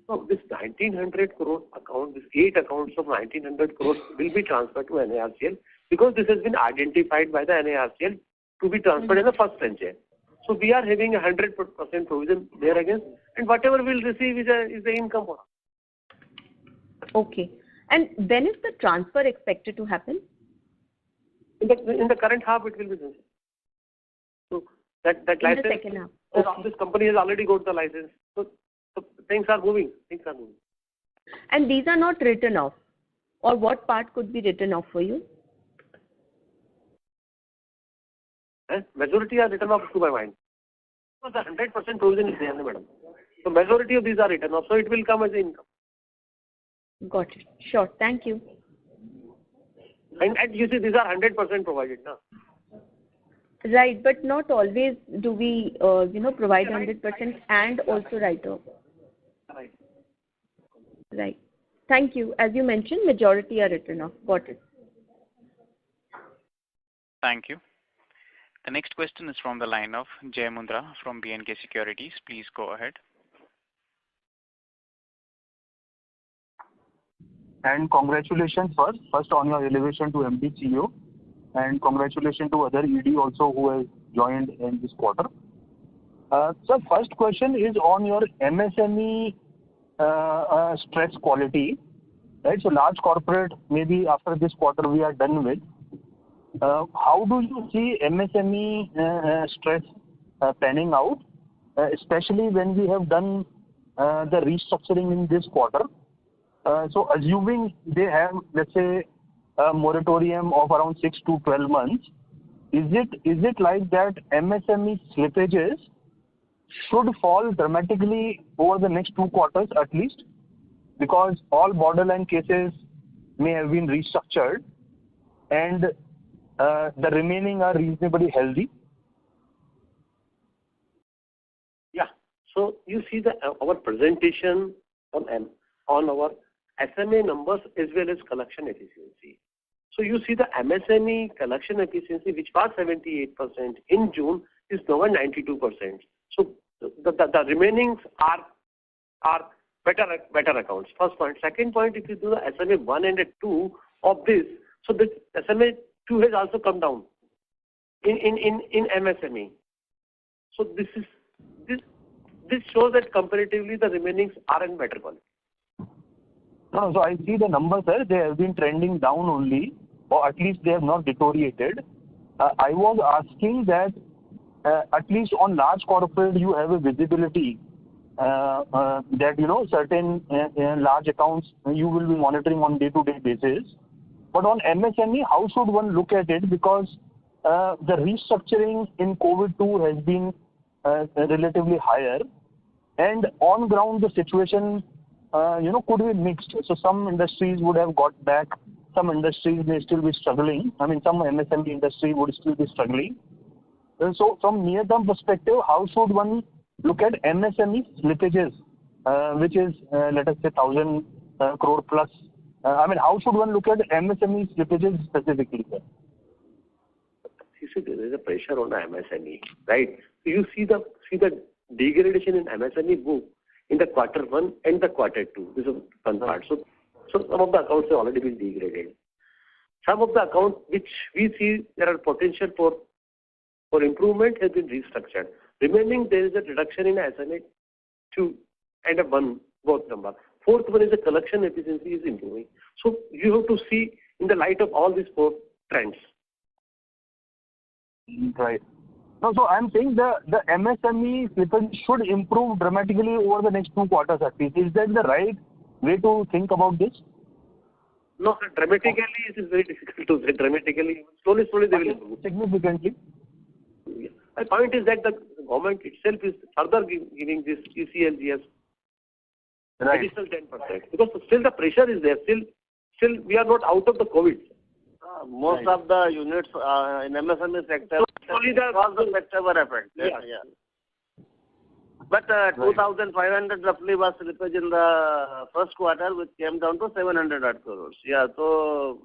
So this 1,900 crore account, this 8 accounts of 1,900 crores will be transferred to NARCL because this has been identified by the NARCL to be transferred in the first tranche. So we are having 100% provision there against, and whatever we'll receive is the income for us. Okay. And when is the transfer expected to happen? In the current half, it will be done. So that license, in the second half. Okay. This company has already got the license. So things are moving. And these are not written off, or what part could be written off for you? Majority are written off to my mind. So the 100% provision is there, madam. So majority of these are written off, so it will come as income. Got it. Sure. Thank you. And you see, these are 100% provided, no? Right, but not always do we, provide 100% and also write off. Right. Right. Thank you. As you mentioned, majority are written off. Got it. Thank you. The next question is from the line of Jay Mundra from B&K Securities. Please go ahead. And congratulations first on your elevation to MD CEO, and congratulations to other ED also who has joined in this quarter. So first question is on your MSME stress quality, right? So large corporate, maybe after this quarter we are done with. How do you see MSME stress panning out, especially when we have done the restructuring in this quarter? So assuming they have, let's say, a moratorium of around 6 to 12 months, is it like that MSME slippages should fall dramatically over the next 2 quarters at least, because all borderline cases may have been restructured and the remaining are reasonably healthy? Yeah. So you see our presentation on our SMA numbers as well as collection efficiency. So you see the MSME collection efficiency, which was 78% in June, is now at 92%. So the remainings are better accounts. First point. Second point, if you do the SMA 1 and 2 of this, so the SMA 2 has also come down in MSME. So this shows that comparatively the remainings are in better quality. No, so I see the numbers there, they have been trending down only, or at least they have not deteriorated. I was asking that at least on large corporate you have a visibility that certain large accounts you will be monitoring on day-to-day basis. But on MSME, how should one look at it? Because the restructuring in COVID-2 has been relatively higher, and on ground the situation could be mixed. So some industries would have got back, some industries may still be struggling. I mean, some MSME industry would still be struggling. So from near-term perspective, how should one look at MSME slippages, which is let us say 1,000 crore plus? I mean, how should one look at MSME slippages specifically, sir? You see, there is a pressure on the MSME, right? So you see the degradation in MSME book in the quarter 1 and the quarter 2. This is one part. So some of the accounts have already been degraded. Some of the accounts which we see there are potential for improvement has been restructured. Remaining, there is a reduction in SMA 2 and a 1 both number. Fourth one is the collection efficiency is improving. So you have to see in the light of all these 4 trends. Right. No, so I'm saying the MSME slippage should improve dramatically over the next 2 quarters at least. Is that the right way to think about this? No, sir, dramatically it is very difficult to say dramatically. Slowly they will improve. Significantly. Yeah. My point is that the government itself is further giving this ECLGS additional 10%. Because still the pressure is there. Still we are not out of the COVID. Most of the units in MSME sector, only across the sector were affected. Yeah. But 2,500 roughly was slippage in the first quarter, which came down to 700 odd crores. Yeah, so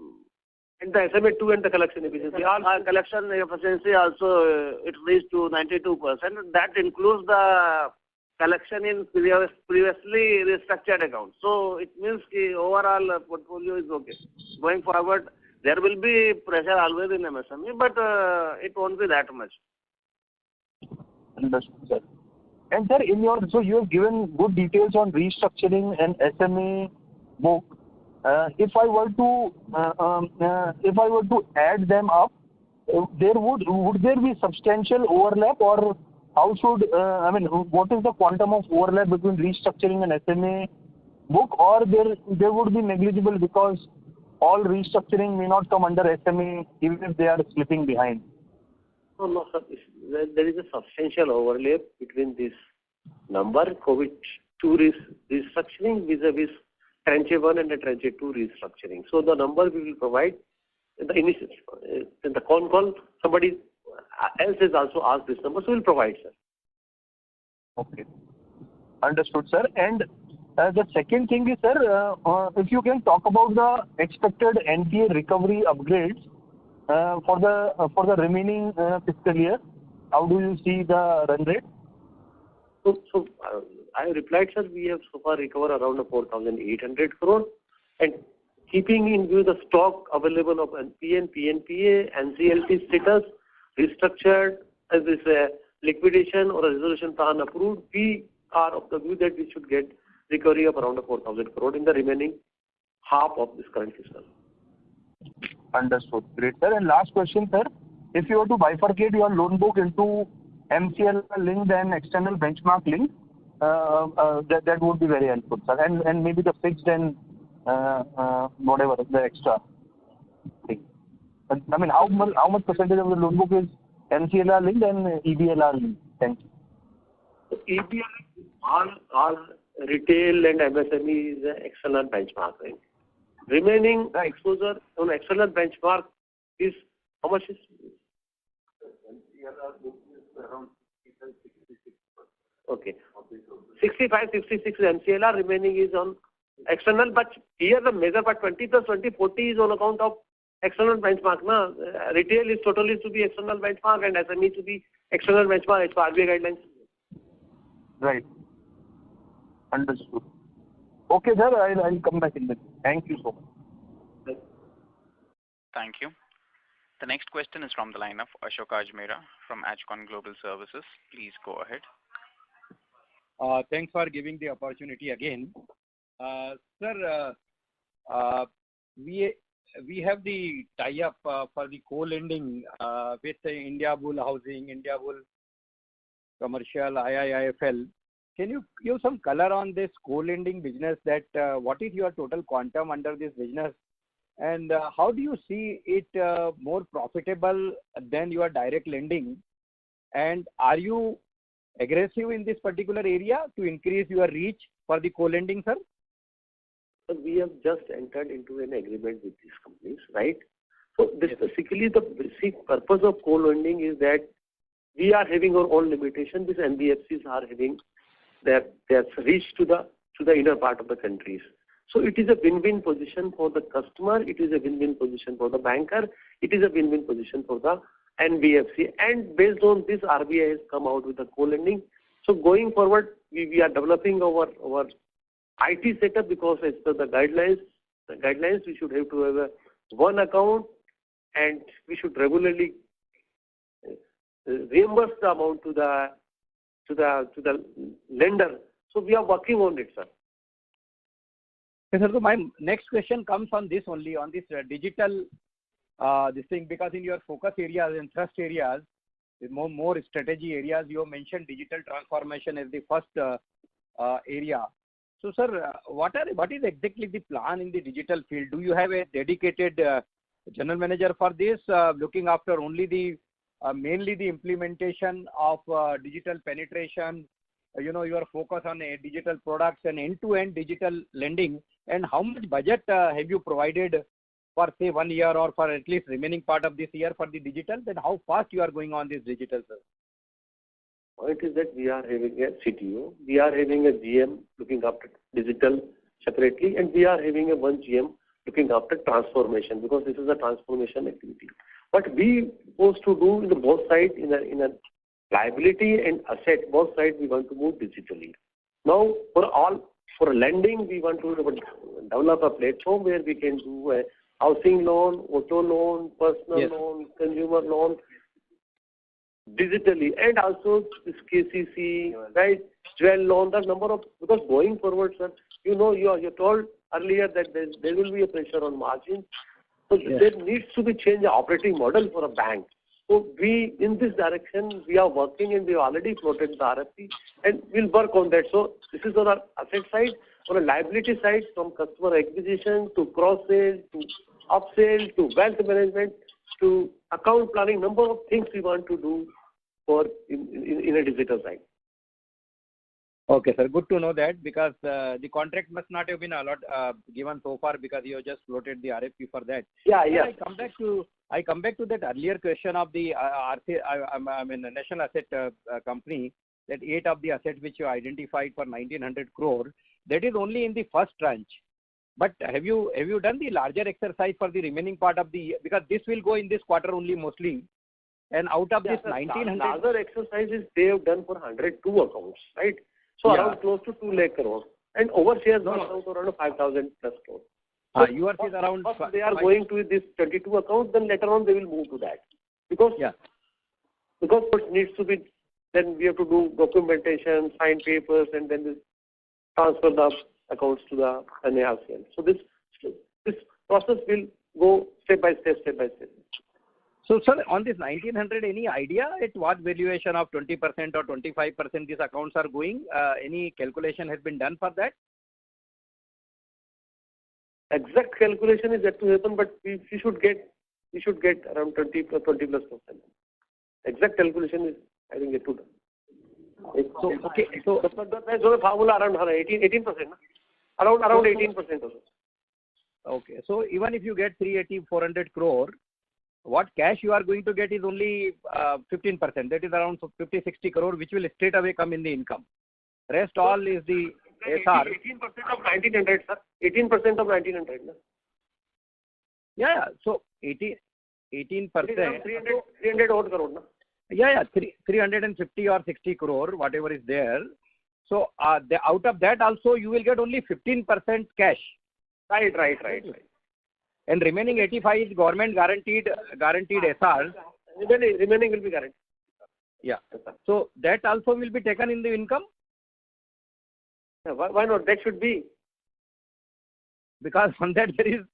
and the SMA 2 and the collection efficiency. Collection efficiency also it reached to 92%. That includes the collection in previously restructured accounts. So it means the overall portfolio is okay. Going forward, there will be pressure always in MSME, but it won't be that much. Understood, sir. And sir, so you have given good details on restructuring and SMA book. If I were to add them up, would there be substantial overlap, or how should what is the quantum of overlap between restructuring and SMA book, or there would be negligible because all restructuring may not come under SMA even if they are slipping behind? No, sir. There is a substantial overlap between this number, COVID-2 restructuring vis-a-vis tranche 1 and the tranche 2 restructuring. So the number we will provide in the con call, somebody else has also asked this number, so we will provide, sir. Okay. Understood, sir. And the second thing is, sir, if you can talk about the expected NPA recovery upgrades for the remaining fiscal year, how do you see the run rate? So I replied, sir, we have so far recovered around 4,800 crore, and keeping in view the stock available of NPN, PNPA, NCLT status, restructured, as this liquidation or a resolution plan approved, we are of the view that we should get recovery of around 4,000 crore in the remaining half of this current fiscal. Understood. Great, sir. And last question, sir. If you were to bifurcate your loan book into MCLR linked and external benchmark linked, that would be very helpful, sir. And maybe the fixed and whatever the extra thing. I mean, how much percentage of the loan book is MCLR linked and EBLR linked? Thank you. So EBLR, all retail and MSME is external benchmark linked. Remaining exposure on external benchmark is how much is? Okay. 65, 66 MCLR, remaining is on external, but here the measure for 20 plus 20, 40 is on account of external benchmark. Retail is totally to be external benchmark and SME to be external benchmark as per RBI guidelines. Right. Understood. Okay, sir, I'll come back in a minute. Thank you so much. Thank you. The next question is from the line of Ashok Ajmera from Ajcon Global Services. Please go ahead. Thanks for giving the opportunity again. Sir, we have the tie-up for the co-lending with Indiabull Housing, Indiabull Commercial, IIFL. Can you give some color on this co-lending business, that what is your total quantum under this business, and how do you see it more profitable than your direct lending, and are you aggressive in this particular area to increase your reach for the co-lending, sir? So we have just entered into an agreement with these companies, right? So this basically the basic purpose of co-lending is that we are having our own limitation. These NBFCs are having their reach to the inner part of the countries. So it is a win-win position for the customer. It is a win-win position for the banker. It is a win-win position for the NBFC. And based on this, RBI has come out with the co-lending. So going forward, we are developing our IT setup, because as per the guidelines, we should have to have one account, and we should regularly reimburse the amount to the lender. So we are working on it, sir. Okay, sir. So my next question comes on this only, on this digital this thing, because in your focus areas and thrust areas, more strategy areas, you have mentioned digital transformation as the first area. So, sir, what is exactly the plan in the digital field? Do you have a dedicated general manager for this, looking after only the mainly the implementation of digital penetration, your focus on digital products and end-to-end digital lending, and how much budget have you provided for say 1 year or for at least remaining part of this year for the digital? Then how fast you are going on this digital, sir? Point is that we are having a CTO, we are having a GM looking after digital separately, and we are having a one GM looking after transformation, because this is a transformation activity. But we supposed to do in the both sides, in a liability and asset, both sides we want to move digitally. Now for lending, we want to develop a platform where we can do a housing loan, auto loan, personal loan, consumer loan digitally, and also this KCC, right, jewel loan, the number of, because going forward, sir, you told earlier that there will be a pressure on margins. So there needs to be change the operating model for a bank. So we, in this direction, we are working, and we have already floated the RFP, and we'll work on that. So this is on our asset side. On a liability side, from customer acquisition to cross-sale to upsale to wealth management to account planning, number of things we want to do for in a digital side. Okay, sir. Good to know that, because the contract must not have been given so far, because you have just floated the RFP for that. I come back to that earlier question of the National Asset Company, that 8 of the assets which you identified for 1,900 crore, that is only in the first tranche. But have you done the larger exercise for the remaining part of the year? Because this will go in this quarter only mostly. And out of this 1,900... Larger exercises they have done for 102 accounts, right? So around close to 2 lakh crore. And overseas around 5,000 plus crore. Yours is around. First they are going to this 22 accounts, then later on they will move to that. Because it needs to be, then we have to do documentation, sign papers, and then transfer the accounts to the NARCL. So this process will go step by step. So, sir, on this 1900, any idea at what valuation of 20% or 25% these accounts are going? Any calculation has been done for that? Exact calculation is yet to happen, but we should get around 20 plus %. Exact calculation is, I think, yet to done. So okay, so that's a formula around 18%. Around 18% also. Okay, so even if you get 400 crore, what cash you are going to get is only 15%. That is around 50-60 crore, which will straight away come in the income. Rest all is the SR. 18% of 1900, sir. 18% of 1900. No? Yeah, so 18%. 300 odd crore. No? Yeah, 350 or 60 crore, whatever is there. So out of that also you will get only 15% cash. Right. And remaining 85 is government guaranteed SRs. Remaining will be guaranteed. Yeah. So that also will be taken in the income? Yeah, why not? That should be. Because on that there is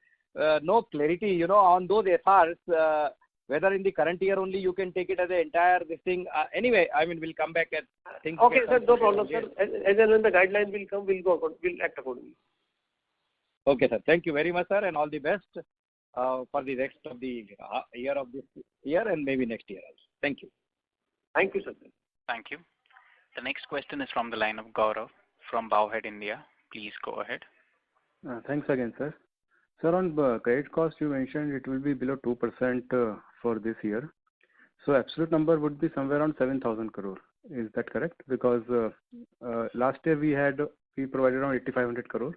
no clarity, on those SRs, whether in the current year only you can take it as an entire this thing. Anyway, I mean, we'll come back at things. Okay, sir, no problem, sir. As and when the guidelines will come, we'll act accordingly. Okay, sir. Thank you very much, sir, and all the best for the rest of the year of this year and maybe next year also. Thank you. Thank you, sir. Thank you. The next question is from the line of Gaurav from Bowhead India. Please go ahead. Thanks again, sir. Sir, on credit cost, you mentioned it will be below 2% for this year. So absolute number would be somewhere around 7,000 crore. Is that correct? Because last year we provided around 8,500 crore.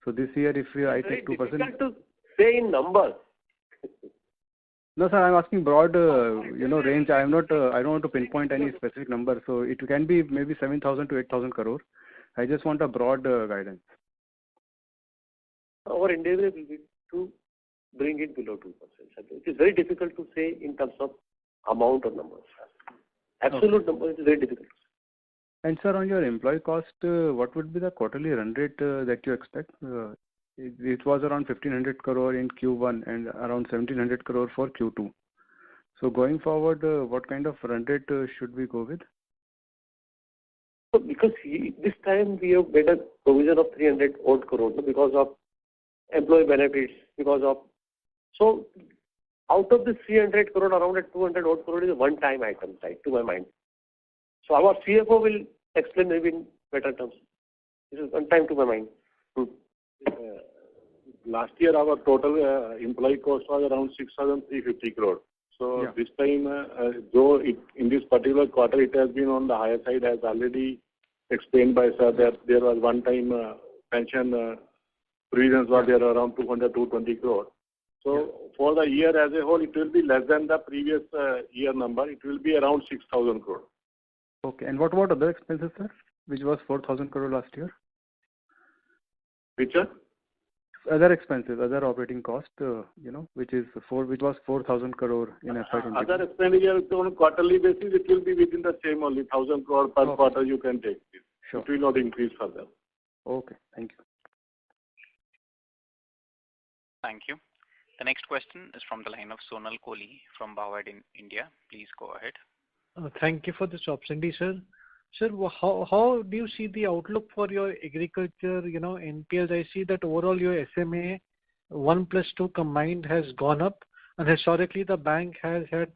So this year, if I take 2%. It's difficult to say in numbers. No, sir, I'm asking broad, range. I don't want to pinpoint any specific number. So it can be maybe 7,000 to 8,000 crore. I just want a broad guidance. Our endeavor will be to bring it below 2%. It is very difficult to say in terms of amount or numbers. Absolute numbers is very difficult. And sir, on your employee cost, what would be the quarterly run rate that you expect? It was around 1,500 crore in Q1 and around 1,700 crore for Q2. So going forward, what kind of run rate should we go with? So because this time we have made a provision of 300 odd crore because of employee benefits, so out of this 300 crore, around 200 odd crore is a one-time item, right, to my mind. So our CFO will explain maybe in better terms. This is one time to my mind. Last year our total employee cost was around 6,350 crore. So this time, though in this particular quarter it has been on the higher side, as already explained by sir, that there was one-time pension provisions were there around 220 crore. So for the year as a whole, it will be less than the previous year number. It will be around 6,000 crore. Okay. And what about other expenses, sir, which was 4,000 crore last year? Which one? Other expenses, other operating cost, which was 4,000 crore in FY20. Other expenditure on a quarterly basis, it will be within the same only 1,000 crore per quarter you can take. Sure. It will not increase further. Okay. Thank you. Thank you. The next question is from the line of Sonal Kohli from Bowhead in India. Please go ahead. Thank you for this opportunity, sir. Sir, how do you see the outlook for your agriculture, NPLs? I see that overall your SMA 1+2 combined has gone up, and historically the bank has had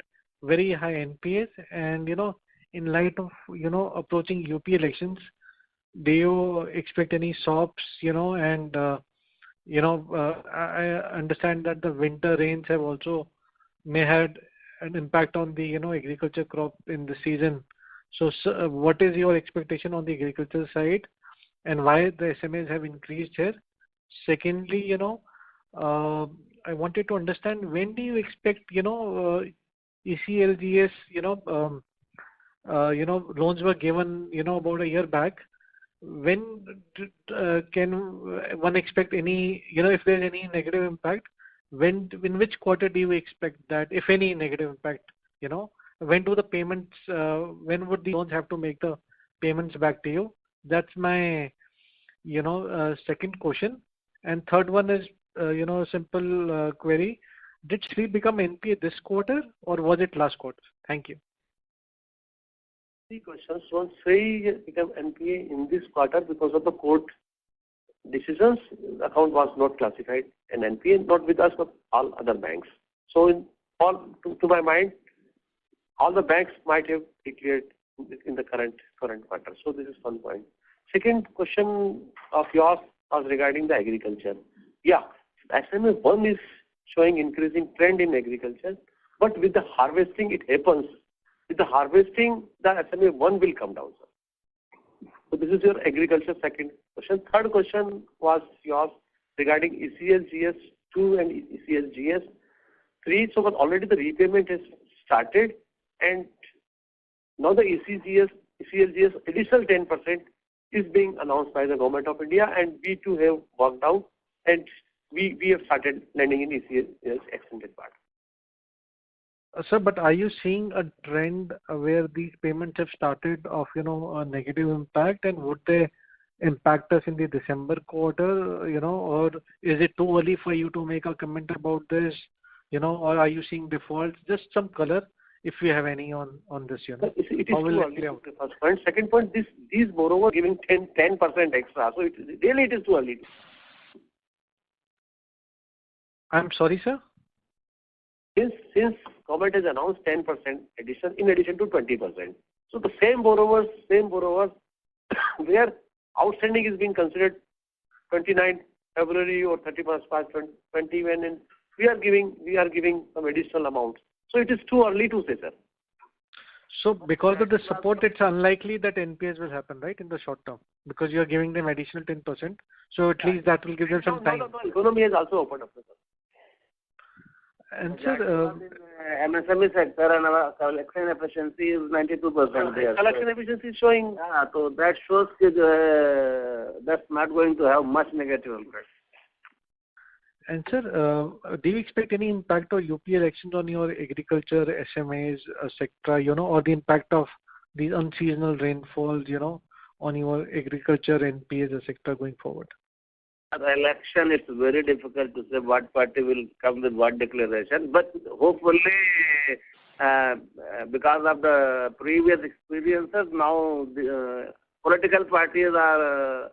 very high NPAs. And in light of approaching UP elections, do you expect any SOPs? And I understand that the winter rains have also may had an impact on the agriculture crop in the season. So what is your expectation on the agriculture side, and why the SMAs have increased here? Secondly, I wanted to understand, when do you expect ECLGS loans were given about a year back. when can one expect any, if there's any negative impact, in which quarter do you expect that, if any negative impact, when do the payments, when would the loans have to make the payments back to you? That's my, second question. And third one is, simple query. Did Sri become NPA this quarter or was it last quarter? Thank you. Three questions. One, Sri became NPA in this quarter because of the court decisions. The account was not classified an NPA, not with us, but all other banks. So, to my mind, all the banks might have declared in the current quarter. So, this is one point. Second question of yours was regarding the agriculture. Yeah, SMA 1 is showing increasing trend in agriculture, but with the harvesting, it happens. With the harvesting, the SMA 1 will come down, sir. So this is your agriculture second question. Third question was yours regarding ECLGS 2 and ECLGS 3. So, but already the repayment has started, and now the ECLGS additional 10% is being announced by the Government of India, and we too have worked out, and we have started lending in ECLGS extended part. Sir, but are you seeing a trend where these payments have started of, a negative impact, and would they impact us in the December quarter, or is it too early for you to make a comment about this, or are you seeing defaults? Just some color, if you have any on this, It is too early. First point. Second point, these borrowers giving 10% extra, so really it is too early. I'm sorry, sir? Since government has announced 10% addition in addition to 20%. So the same borrowers where outstanding is being considered 29 February or 31st March 2021, and we are giving some additional amount. So it is too early to say, sir. So because of the support, it's unlikely that NPAs will happen, right, in the short term, because you are giving them additional 10%. So at least that will give them some time. No, economy has also opened up, sir. And sir, MSME sector and our collection efficiency is 92% there. Collection efficiency is showing. So that shows that's not going to have much negative impact. And sir, do you expect any impact of UP elections on your agriculture, SMAs, sector, or the impact of these unseasonal rainfalls, on your agriculture NPAs sector going forward? The election, it's very difficult to say what party will come with what declaration, but hopefully, because of the previous experiences, now the political parties are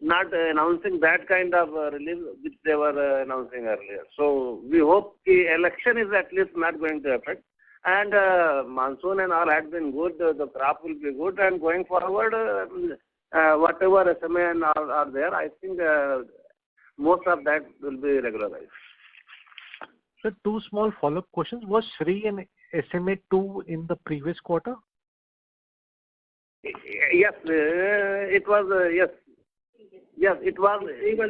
not announcing that kind of relief which they were announcing earlier. So we hope the election is at least not going to affect. And monsoon and all had been good, the crop will be good, and going forward, whatever SMA and all are there, I think most of that will be regularized. So two small follow-up questions. Was Sri and SMA 2 in the previous quarter? Yes, it was, yes. Yes, it was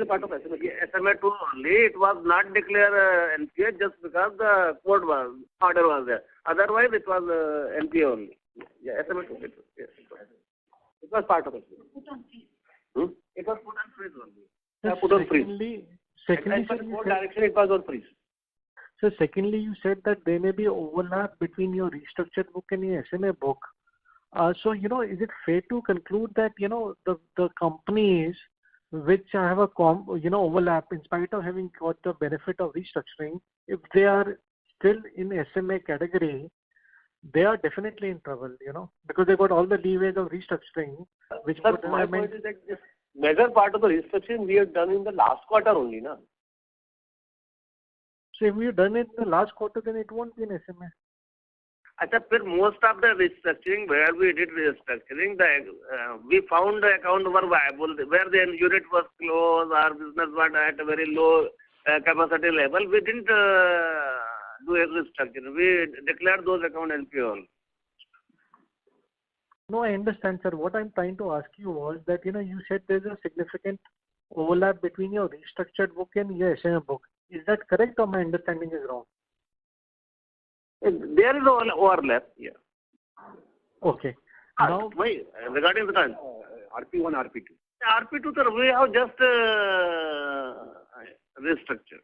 a part of SMA. SMA 2 only. It was not declared NPA just because the order was there. Otherwise, it was NPA only. Yeah, SMA 2. Yes, it was part of it. It was put on freeze only. Put on freeze. Secondly, direction it was on freeze. So secondly, you said that there may be overlap between your restructured book and your SMA book. So, is it fair to conclude that, the companies which have a overlap, in spite of having got the benefit of restructuring, if they are still in SMA category, they are definitely in trouble, because they got all the leeways of restructuring, which Sir, my point is that this major part of the restructuring we have done in the last quarter only, na? So if you done it in the last quarter, then it won't be an SMA. Most of the restructuring, where we did restructuring, we found the account were viable, where the unit was closed or business was at a very low capacity level. We didn't do a restructuring. We declared those accounts NPA. No, I understand, sir. What I'm trying to ask you was that, you said there's a significant overlap between your restructured book and your SMA book. Is that correct, or my understanding is wrong? There is overlap, yeah. Okay. Now, regarding the time. RP1, RP2. RP2, sir, we have just restructured.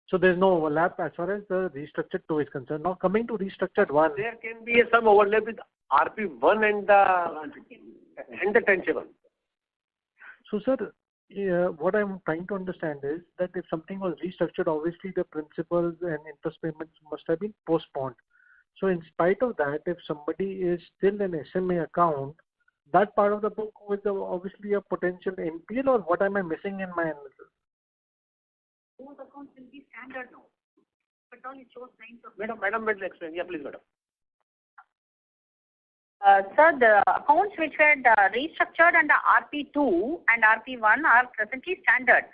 So there's no overlap as far as the restructured 2 is concerned. Now coming to restructured 1. There can be some overlap with RP1 and the 10-7. So sir, what I'm trying to understand is that if something was restructured, obviously the principals and interest payments must have been postponed. So in spite of that, if somebody is still an SMA account, that part of the book was obviously a potential NPL, or what am I missing in my analysis? Those accounts will be standard now. But all it shows signs of... Madam, will explain. Yeah, please, madam. Sir, the accounts which were restructured under RP2 and RP1 are presently standard.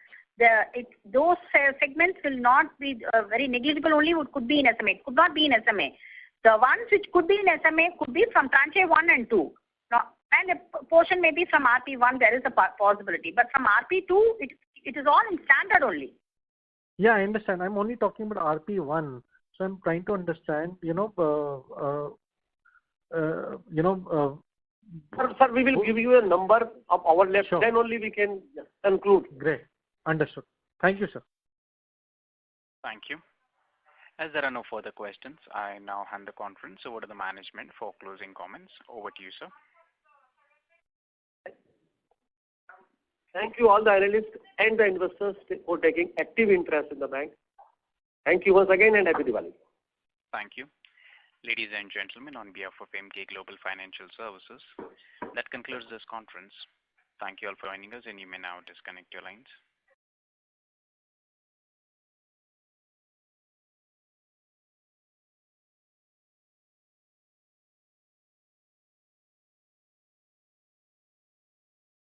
Those segments will not be very negligible, only could be in SMA. It could not be in SMA. The ones which could be in SMA could be from tranche 1 and 2. Now, and a portion may be from RP1, there is a possibility. But from RP2, it is all in standard only. Yeah, I understand. I'm only talking about RP1. So I'm trying to understand, Sir, we will give you a number of our left. Sure. Then only we can conclude. Great. Understood. Thank you, sir. Thank you. As there are no further questions, I now hand the conference over to the management for closing comments. Over to you, sir. Thank you all the analysts and the investors for taking active interest in the bank. Thank you once again and happy Diwali. Thank you. Ladies and gentlemen, on behalf of Emkay Global Financial Services, that concludes this conference. Thank you all for joining us, and you may now disconnect your lines.